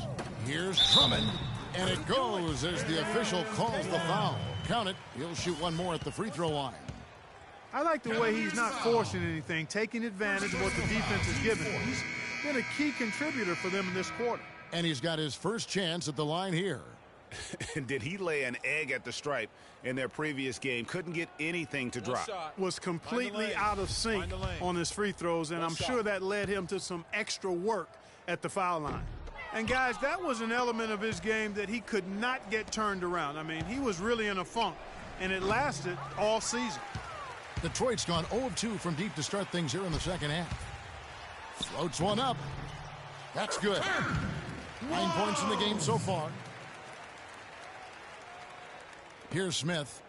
Here's Drummond, and it goes as the official calls the foul. Count it. He'll shoot one more at the free throw line. I like the way he's not forcing anything, taking advantage of what the defense is giving him. He's been a key contributor for them in this quarter. And he's got his first chance at the line here. And did he lay an egg at the stripe in their previous game? Couldn't get anything to drop. Was completely out of sync on his free throws, and I'm sure that led him to some extra work at the foul line. And, guys, that was an element of his game that he could not get turned around. I mean, he was really in a funk, and it lasted all season. Detroit's gone 0 of 2 from deep to start things here in the second half. Floats one up. That's good. 9 points in the game so far. Here's Smith.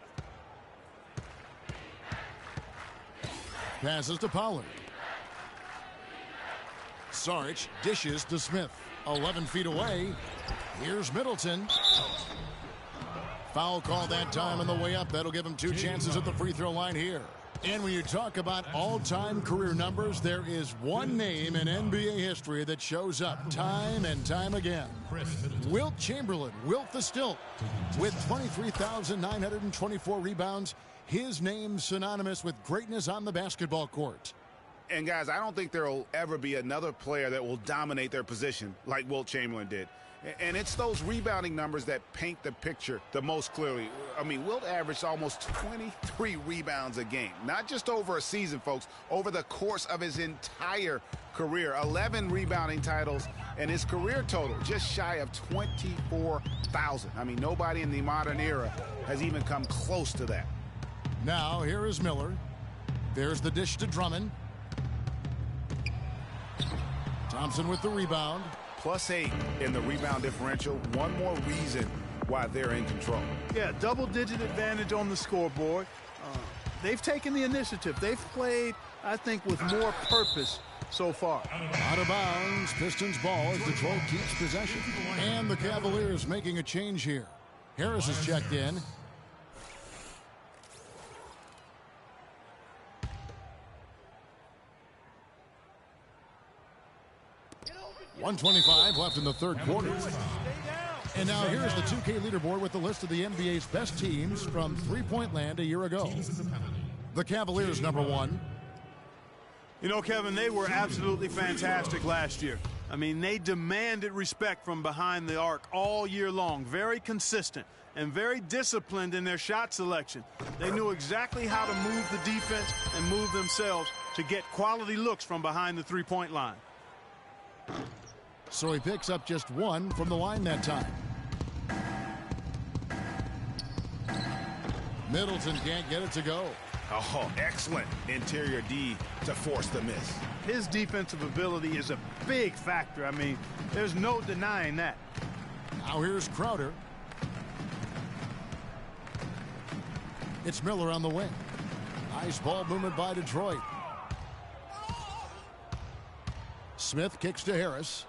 Passes to Pollard. Sarge dishes to Smith. 11 feet away. Here's Middleton. Foul call that time on the way up. That'll give him 2 chances at the free throw line here. And when you talk about all-time career numbers, there is one name in NBA history that shows up time and time again. Wilt Chamberlain, Wilt the Stilt, with 23,924 rebounds. His name synonymous with greatness on the basketball court. And, guys, I don't think there will ever be another player that will dominate their position like Wilt Chamberlain did. And it's those rebounding numbers that paint the picture the most clearly. I mean, Wilt averaged almost 23 rebounds a game. Not just over a season, folks, over the course of his entire career. 11 rebounding titles, and his career total just shy of 24,000. I mean, nobody in the modern era has even come close to that. Now, here is Miller. There's the dish to Drummond. Thompson with the rebound. +8 in the rebound differential. One more reason why they're in control. Yeah, double-digit advantage on the scoreboard. They've taken the initiative. They've played, I think, with more purpose so far. Out of bounds. Pistons ball as Detroit keeps possession. And the Cavaliers making a change here. Harris is checked in. .125 left in the third quarter. And now here's the 2K leaderboard with the list of the NBA's best teams from three-point land a year ago. The Cavaliers, number 1. You know, Kevin, they were absolutely fantastic last year. I mean, they demanded respect from behind the arc all year long. Very consistent and very disciplined in their shot selection. They knew exactly how to move the defense and move themselves to get quality looks from behind the three-point line. So he picks up just 1 from the line that time. Middleton can't get it to go. Oh, excellent interior D to force the miss. His defensive ability is a big factor. I mean, there's no denying that. Now here's Crowder. It's Miller on the wing. Nice ball movement by Detroit. Smith kicks to Harris.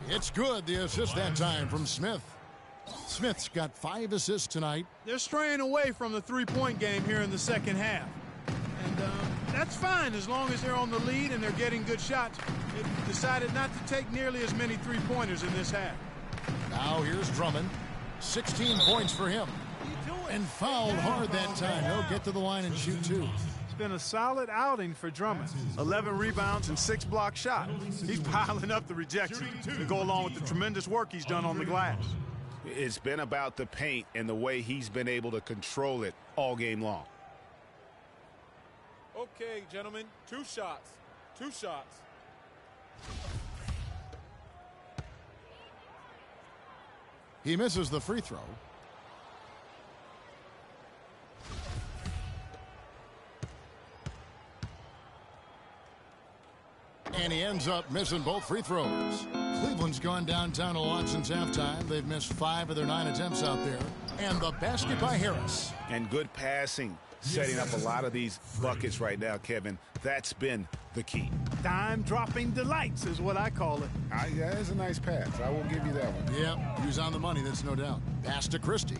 It's good. The assist that time from Smith. Smith's got 5 assists tonight. They're straying away from the three-point game here in the second half. And that's fine as long as they're on the lead and they're getting good shots. They've decided not to take nearly as many three-pointers in this half. Now here's Drummond. 16 points for him. And fouled hard that time. He'll get to the line and shoot 2. It's been a solid outing for Drummond. 11 rebounds and 6 block shots. He's piling up the rejections to go along with the tremendous work he's done on the glass. It's been about the paint and the way he's been able to control it all game long. Okay, gentlemen, 2 shots. 2 shots. He misses the free throw. And he ends up missing both free throws. Cleveland's gone downtown a lot since halftime. They've missed 5 of their 9 attempts out there. And the basket by Harris. And good passing, setting up a lot of these buckets right now, Kevin. That's been the key. Dime-dropping delights is what I call it. Yeah, that's a nice pass. I will give you that one. Yep, he was on the money, that's no doubt. Pass to Christie.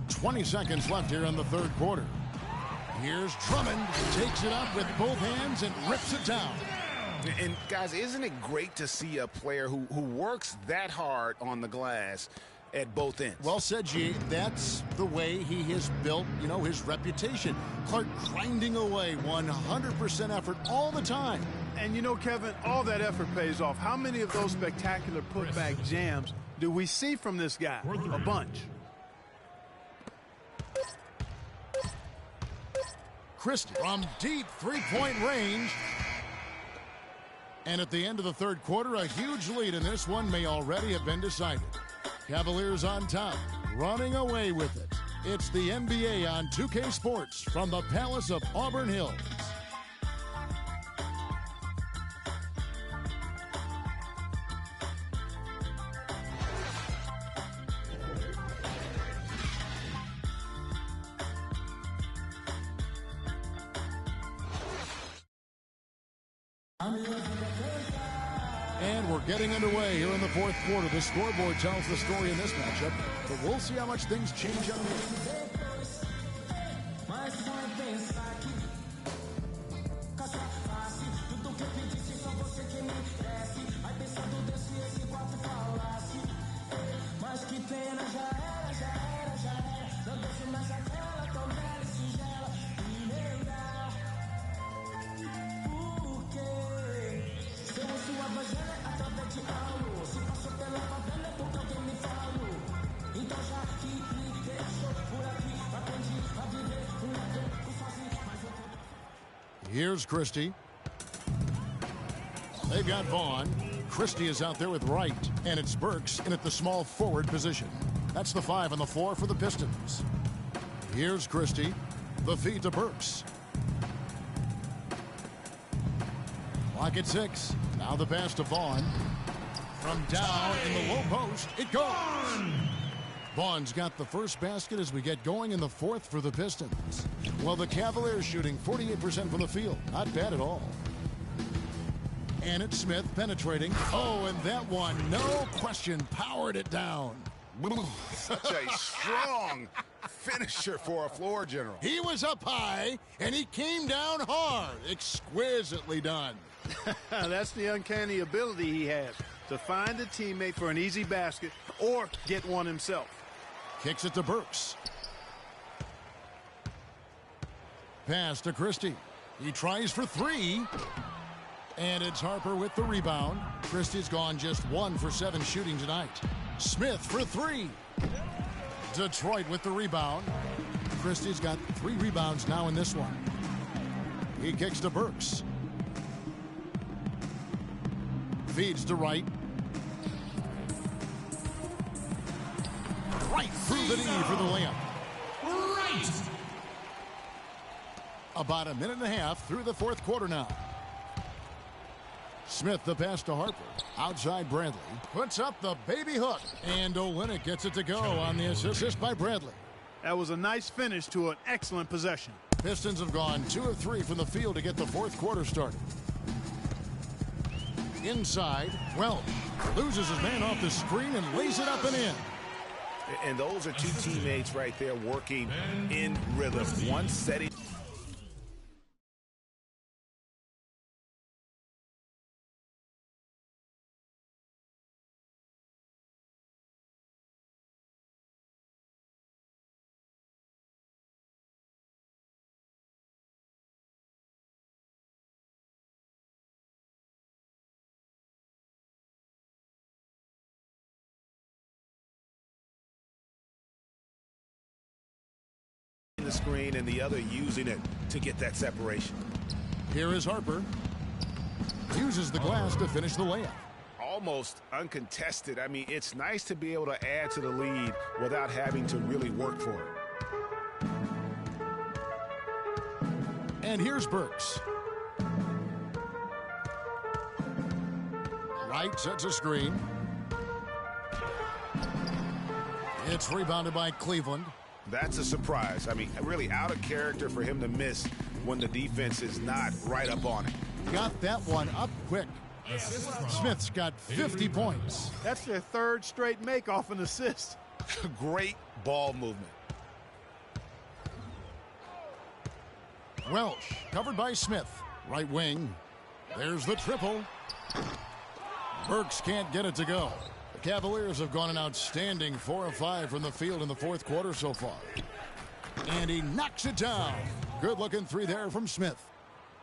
20 seconds left here in the third quarter. Here's Drummond, takes it up with both hands and rips it down. And guys, isn't it great to see a player who works that hard on the glass at both ends? Well said, G. That's the way he has built, you know, his reputation. Clark grinding away, 100% effort all the time. And you know, Kevin, all that effort pays off. How many of those spectacular putback jams do we see from this guy? A bunch. Christie from deep three-point range. And at the end of the third quarter, a huge lead in this one may already have been decided. Cavaliers on top, running away with it. It's the NBA on 2K Sports from the Palace of Auburn Hills. And we're getting underway here in the fourth quarter. The scoreboard tells the story in this matchup, but we'll see how much things change on the end. Here's Christie. They've got Vaughn. Christie is out there with Wright. And it's Burks in at the small forward position. That's the 5 on the floor for the Pistons. Here's Christie. The feed to Burks. Clock at 6. Now the pass to Vaughn. From down in the low post, it goes. Vaughn's got the first basket as we get going in the fourth for the Pistons. Well, the Cavaliers shooting 48% from the field. Not bad at all. And it's Smith penetrating. Oh, and that one, no question, powered it down. Such a strong finisher for a floor general. He was up high, and he came down hard. Exquisitely done. That's the uncanny ability he has to find a teammate for an easy basket or get one himself. Kicks it to Burks. Pass to Christie. He tries for three. And it's Harper with the rebound. Christie's gone just 1 for 7 shooting tonight. Smith for three. Detroit with the rebound. Christie's got 3 rebounds now in this one. He kicks to Burks. Feeds to Wright. Right through the knee for the layup. Right. About a minute and a half through the fourth quarter now. Smith the pass to Harper. Outside Bradley. Puts up the baby hook. And Olynyk gets it to go on the assist by Bradley. That was a nice finish to an excellent possession. Pistons have gone 2 of 3 from the field to get the fourth quarter started. Inside, Welch loses his man off the screen and lays it up and in. And those are 2 teammates right there working in rhythm. One setting. The screen and the other using it to get that separation. Here is Harper. Uses the glass to finish the layup. Almost uncontested. I mean, it's nice to be able to add to the lead without having to really work for it. And here's Burks. Wright sets a screen. It's rebounded by Cleveland. That's a surprise. I mean, really out of character for him to miss when the defense is not right up on it. Got that one up quick. Smith's got 50 points. That's their 3rd straight make off an assist. Great ball movement. Welch covered by Smith. Right wing. There's the triple. Burks can't get it to go. The Cavaliers have gone an outstanding 4 of 5 from the field in the fourth quarter so far. And he knocks it down. Good looking 3 there from Smith.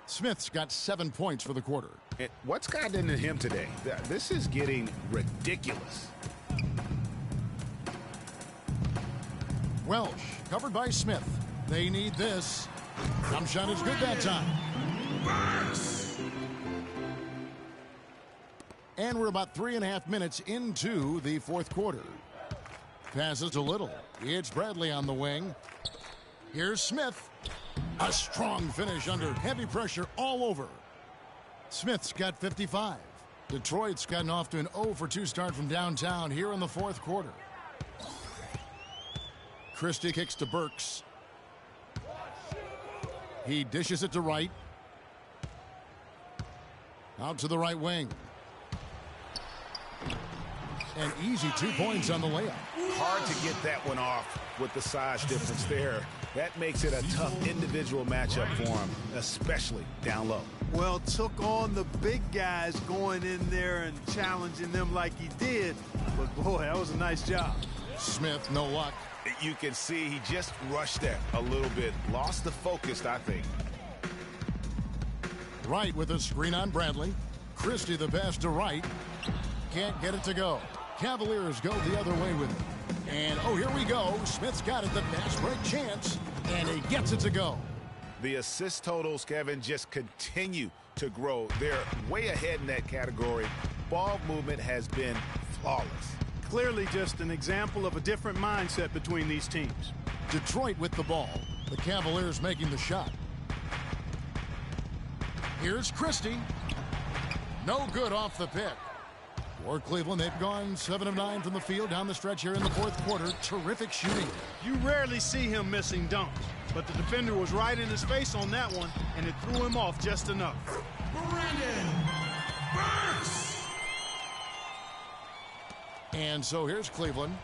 Smith's got 7 points for the quarter. And what's gotten into him today? This is getting ridiculous. Welch covered by Smith. They need this. Jump shot is good that time. Burks. And we're about 3.5 minutes into the fourth quarter. Passes to Little. It's Bradley on the wing. Here's Smith. A strong finish under heavy pressure all over. Smith's got 55. Detroit's gotten off to an 0 for 2 start from downtown here in the fourth quarter. Christie kicks to Burks. He dishes it to Wright. Out to the right wing. An easy 2 points on the layup. Hard to get that one off with the size difference there. That makes it a tough individual matchup for him, especially down low. Well, took on the big guys going in there and challenging them like he did. But, boy, that was a nice job. Smith, no luck. You can see he just rushed that a little bit. Lost the focus, I think. Wright with a screen on Bradley. Christie the pass to Wright. Can't get it to go. Cavaliers go the other way with it. And, oh, here we go. Smith's got it, the fast break chance. And he gets it to go. The assist totals, Kevin, just continue to grow. They're way ahead in that category. Ball movement has been flawless. Clearly just an example of a different mindset between these teams. Detroit with the ball. The Cavaliers making the shot. Here's Christie. No good off the pick. For Cleveland, they've gone 7 of 9 from the field down the stretch here in the fourth quarter. Terrific shooting. You rarely see him missing dunks, but the defender was right in his face on that one, and it threw him off just enough. Brandon Burks. And so here's Cleveland.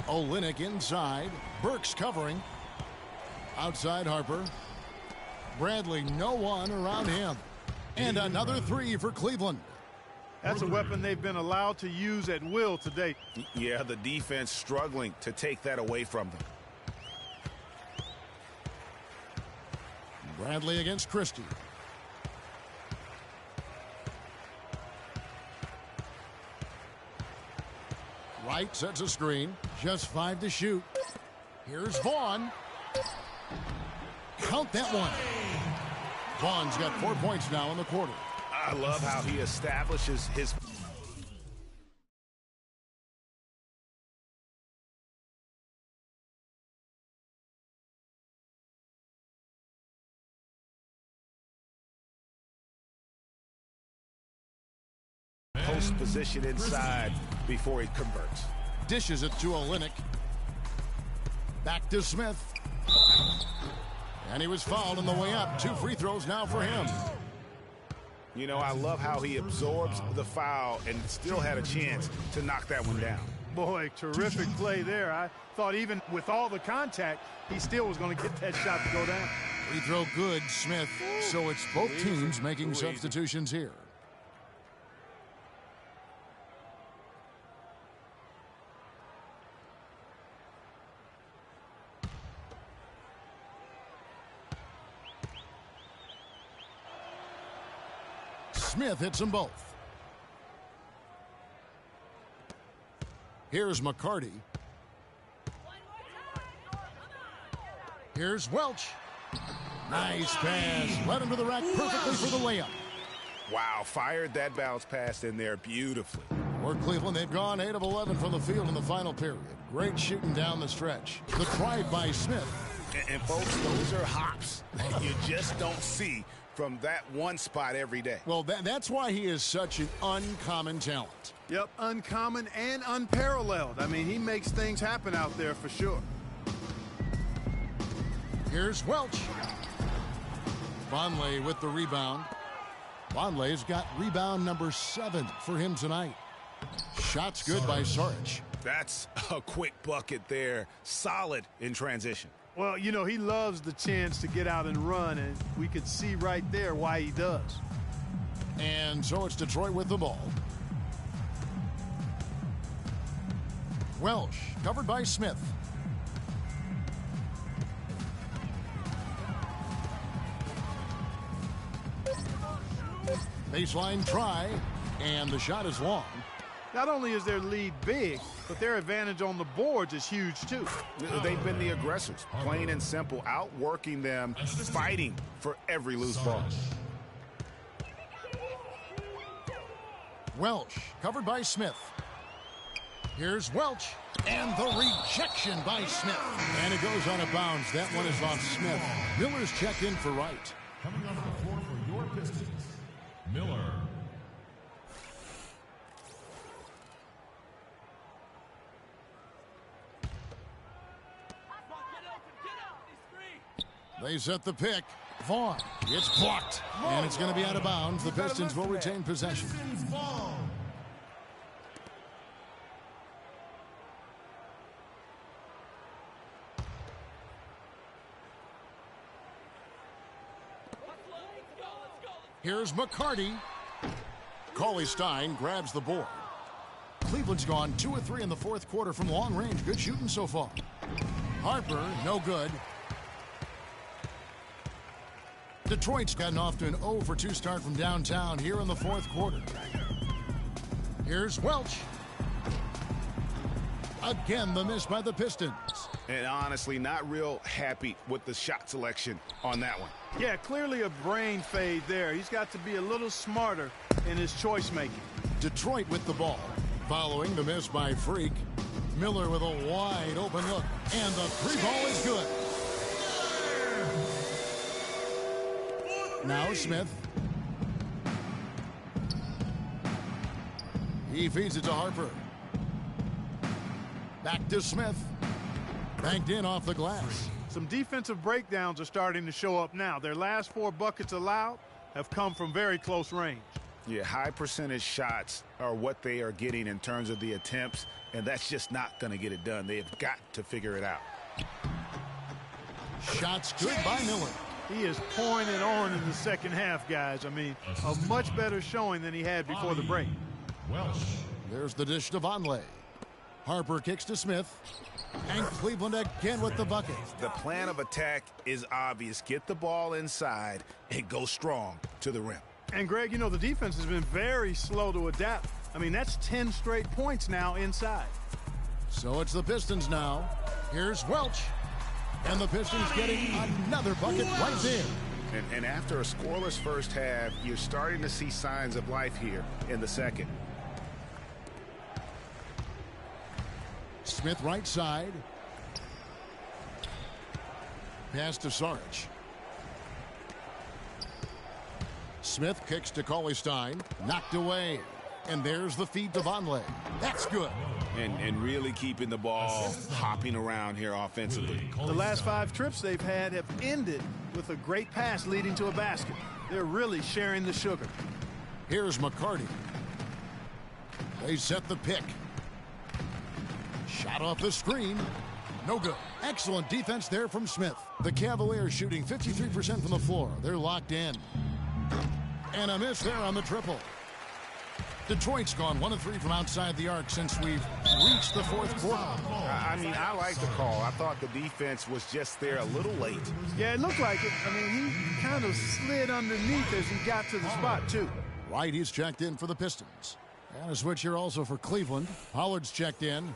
Olynyk inside. Burks covering. Outside Harper. Bradley, no one around him. And another 3 for Cleveland. That's a weapon they've been allowed to use at will today. Yeah, the defense struggling to take that away from them. Bradley against Christie. Wright sets a screen. Just 5 to shoot. Here's Vaughn. Count that one. Vaughn's got 4 points now in the quarter. I love how he establishes his... post position inside before he converts. Dishes it to Olynyk. Back to Smith. And he was fouled on the way up. 2 free throws now for him. You know, I love how he absorbs the foul and still had a chance to knock that one down. Boy, terrific play there. I thought even with all the contact, he still was going to get that shot to go down. Free throw good, Smith. So it's both teams making substitutions here. Smith hits them both. Here's McCarty. Here's Welch. Nice pass. Led him to the rack perfectly for the layup. Wow, fired that bounce pass in there beautifully. For Cleveland, they've gone 8 of 11 from the field in the final period. Great shooting down the stretch. The drive by Smith. And folks, those are hops that you just don't see from that one spot every day. Well, that's why he is such an uncommon talent. Yep, uncommon and unparalleled. I mean, he makes things happen out there for sure. Here's Welch. Vonleh with the rebound. Vonleh's got rebound number 7 for him tonight. Shots good by Saric. That's a quick bucket there. Solid in transition. Well, you know, he loves the chance to get out and run, and we could see right there why he does. And so it's Detroit with the ball. Welch, covered by Smith. Baseline try, and the shot is long. Not only is their lead big, but their advantage on the boards is huge, too. They've been the aggressors, plain and simple, outworking them, fighting for every loose ball. Welch, covered by Smith. Here's Welch, and the rejection by Smith. And it goes out of bounds. That one is off Smith. Miller's checked in for Wright. Coming off the floor for your Pistons, Miller. They set the pick. Vaughn. It's blocked. And it's going to be out of bounds. The Pistons will retain possession. Here's McCarty. Cauley Stein grabs the board. Cleveland's gone 2 of 3 in the fourth quarter from long range. Good shooting so far. Harper, no good. Detroit's gotten off to an 0 for 2 start from downtown here in the fourth quarter. Here's Welch. Again, the miss by the Pistons. And honestly, not real happy with the shot selection on that one. Yeah, clearly a brain fade there. He's got to be a little smarter in his choice making. Detroit with the ball. Following the miss by Freak. Miller with a wide open look. And the 3-ball is good. Now Smith. He feeds it to Harper. Back to Smith. Banked in off the glass. Some defensive breakdowns are starting to show up now. Their last 4 buckets allowed have come from very close range. Yeah, high percentage shots are what they are getting in terms of the attempts, and that's just not going to get it done. They have got to figure it out. Shots good by Miller. He is pouring it on in the second half, guys. I mean, a much better showing than he had before the break. Welsh. There's the dish to Vonleh. Harper kicks to Smith. And Cleveland again with the bucket. The plan of attack is obvious. Get the ball inside and go strong to the rim. And, Greg, you know, the defense has been very slow to adapt. I mean, that's 10 straight points now inside. So it's the Pistons now. Here's Welch. And the Pistons getting another bucket right there. And after a scoreless first half, you're starting to see signs of life here in the second. Smith right side. Pass to Saric. Smith kicks to Cauley-Stein. Knocked away. And there's the feed to Vonleh. That's good. And really keeping the ball hopping around here offensively. The last 5 trips they've had have ended with a great pass leading to a basket. They're really sharing the sugar. Here's McCarty. They set the pick. Shot off the screen. No good. Excellent defense there from Smith. The Cavaliers shooting 53% from the floor. They're locked in. And a miss there on the triple. Detroit's gone 1 of 3 from outside the arc since we've reached the fourth quarter. I mean, I like the call. I thought the defense was just there a little late. Yeah, it looked like it. I mean, he kind of slid underneath as he got to the spot, too. Right, he's checked in for the Pistons. And a switch here also for Cleveland. Hollard's checked in.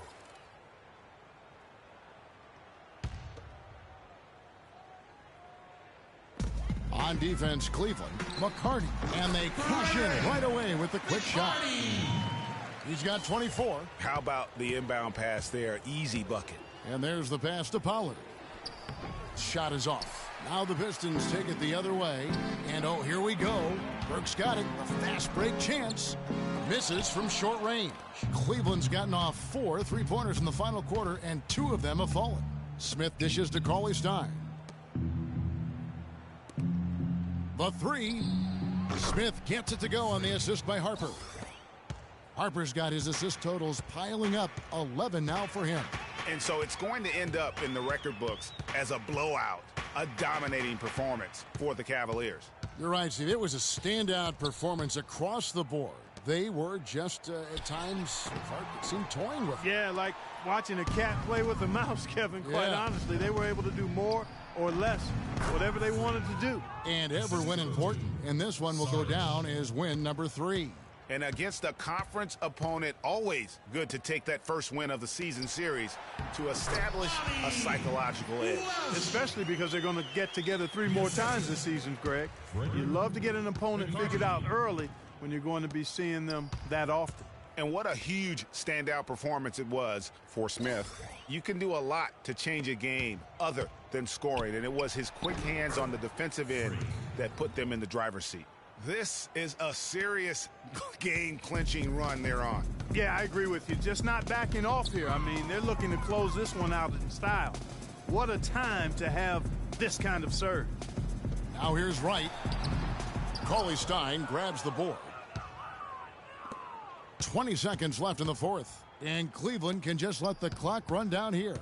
On defense, Cleveland, McCarty, and they cash in right away with the quick shot. He's got 24. How about the inbound pass there? Easy bucket. And there's the pass to Pollard. Shot is off. Now the Pistons take it the other way. And oh, here we go. Burke's got it. A fast break chance. Misses from short range. Cleveland's gotten off 4 3-pointers in the final quarter, and 2 of them have fallen. Smith dishes to Cauley-Stein. The 3. Smith gets it to go on the assist by Harper. Harper's got his assist totals piling up, 11 now for him. And so it's going to end up in the record books as a blowout, a dominating performance for the Cavaliers. You're right, Steve. It was a standout performance across the board. They were just, at times, it seemed toying with it. Yeah, like watching a cat play with a mouse, Kevin, quite honestly. They were able to do more or less, whatever they wanted to do. And every win important. And this one will go down as win number 3. And against a conference opponent, always good to take that first win of the season series to establish a psychological edge. Especially because they're going to get together 3 more times this season, Greg. You love to get an opponent figured out early when you're going to be seeing them that often. And what a huge standout performance it was for Smith. You can do a lot to change a game other than scoring, and it was his quick hands on the defensive end that put them in the driver's seat. This is a serious game-clinching run they're on. Yeah, I agree with you. Just not backing off here. I mean, they're looking to close this one out in style. What a time to have this kind of serve. Now here's Wright. Cauley-Stein grabs the board. 20 seconds left in the fourth. And Cleveland can just let the clock run down here.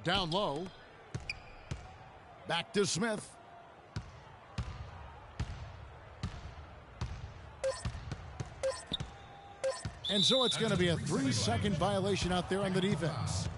Down low. Back to Smith. And so it's going to be a 3-second violation out there on the defense.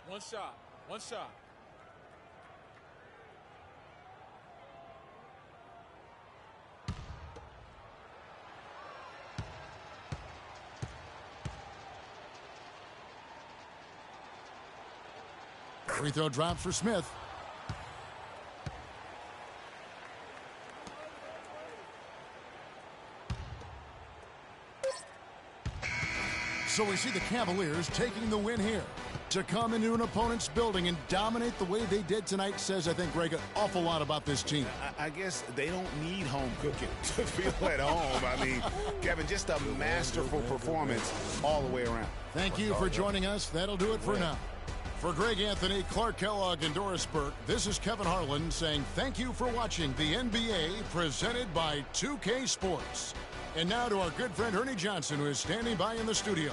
One shot. One shot. Free throw drop for Smith. So we see the Cavaliers taking the win here. To come into an opponent's building and dominate the way they did tonight says, I think, Greg, an awful lot about this team. I guess they don't need home cooking to feel at home. I mean, Kevin, just a masterful performance all the way around. Thank you for joining us. That'll do it for now. For Greg Anthony, Clark Kellogg, and Doris Burke, this is Kevin Harlan saying thank you for watching the NBA presented by 2K Sports. And now to our good friend Ernie Johnson, who is standing by in the studio.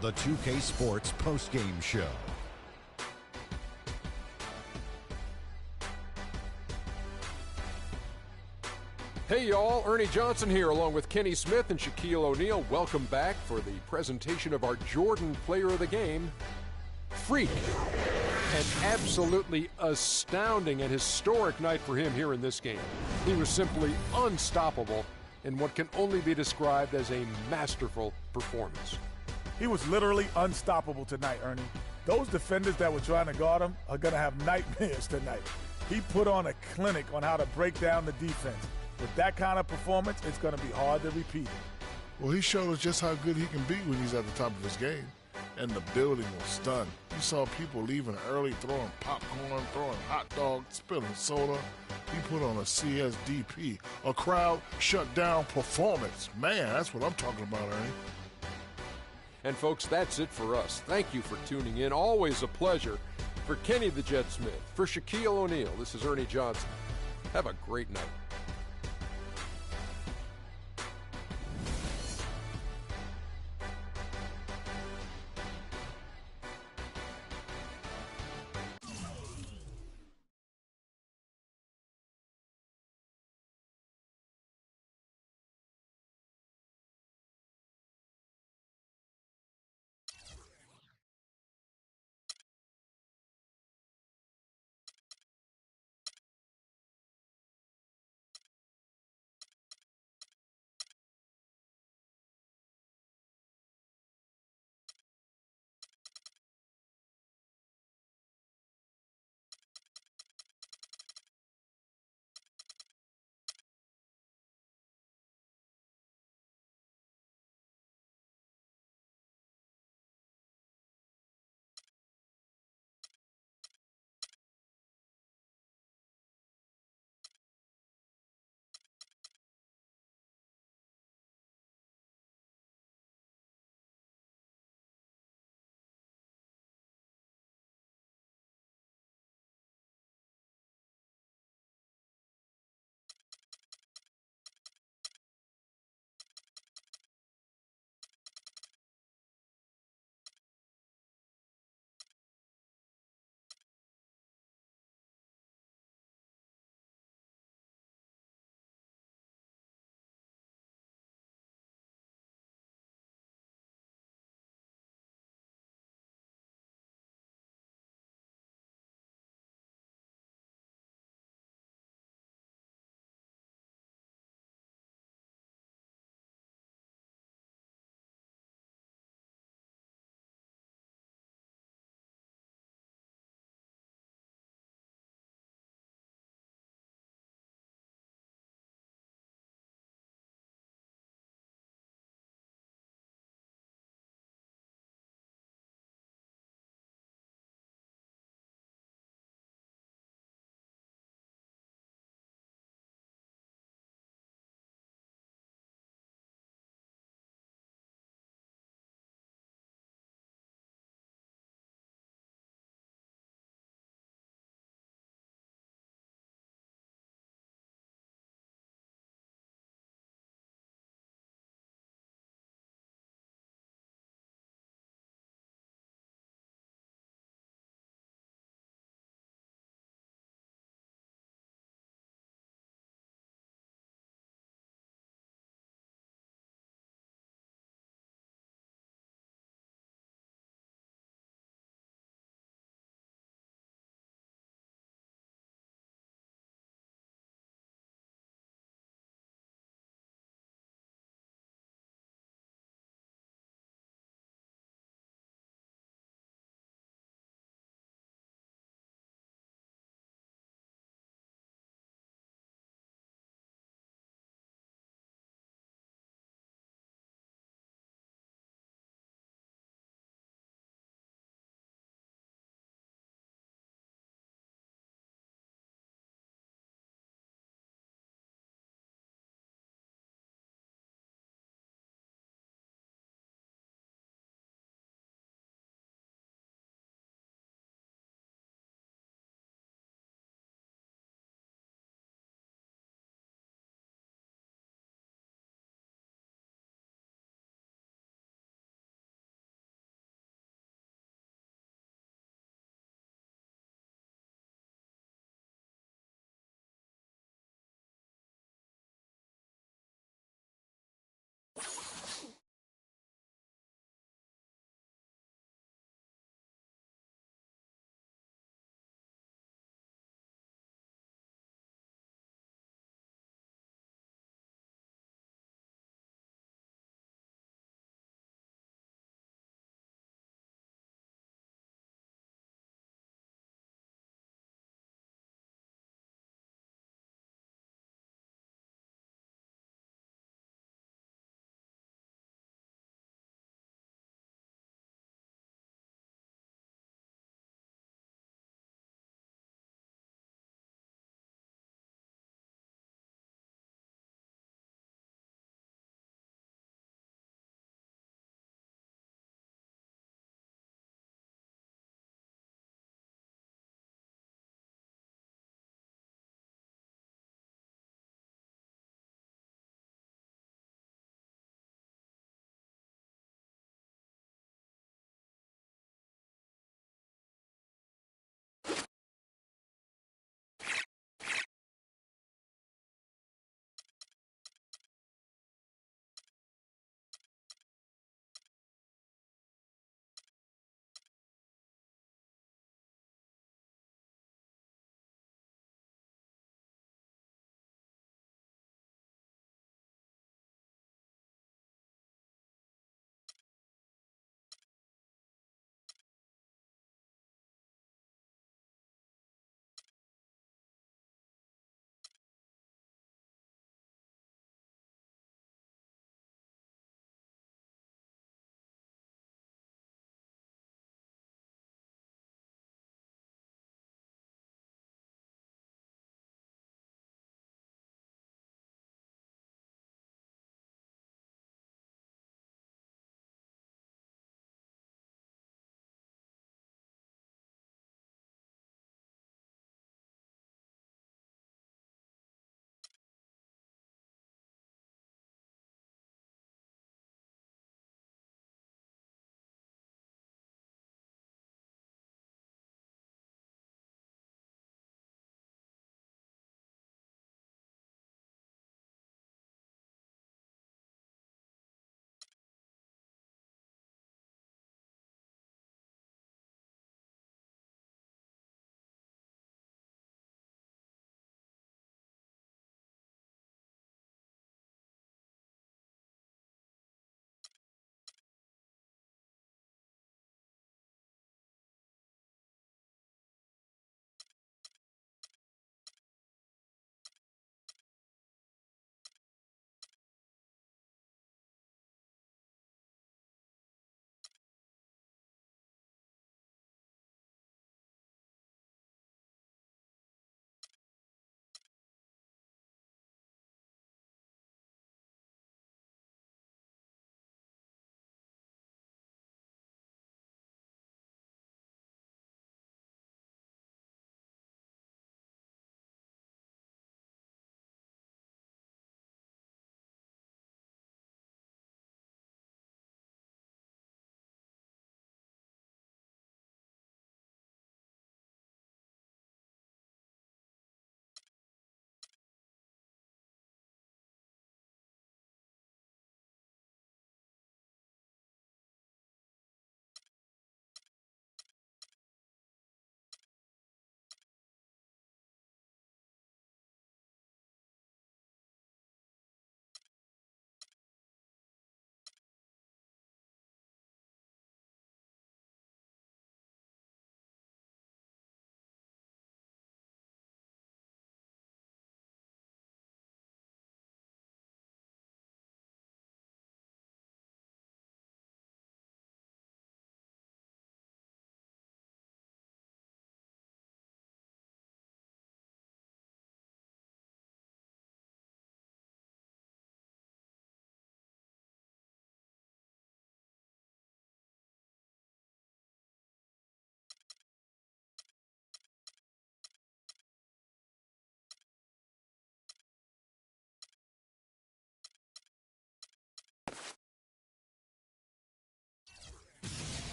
The 2K Sports postgame show. Hey y'all, Ernie Johnson here along with Kenny Smith and Shaquille O'Neal. Welcome back for the presentation of our Jordan Player of the Game, Freak. An absolutely astounding and historic night for him here in this game. He was simply unstoppable in what can only be described as a masterful performance. He was literally unstoppable tonight, Ernie. Those defenders that were trying to guard him are going to have nightmares tonight. He put on a clinic on how to break down the defense. With that kind of performance, it's going to be hard to repeat it. Well, he showed us just how good he can be when he's at the top of his game. And the building was stunned. You saw people leaving early, throwing popcorn, throwing hot dogs, spilling soda. He put on a CSDP, a crowd shut down performance. Man, that's what I'm talking about, Ernie. And folks, that's it for us. Thank you for tuning in. Always a pleasure. For Kenny the Jet Smith, for Shaquille O'Neal, this is Ernie Johnson. Have a great night.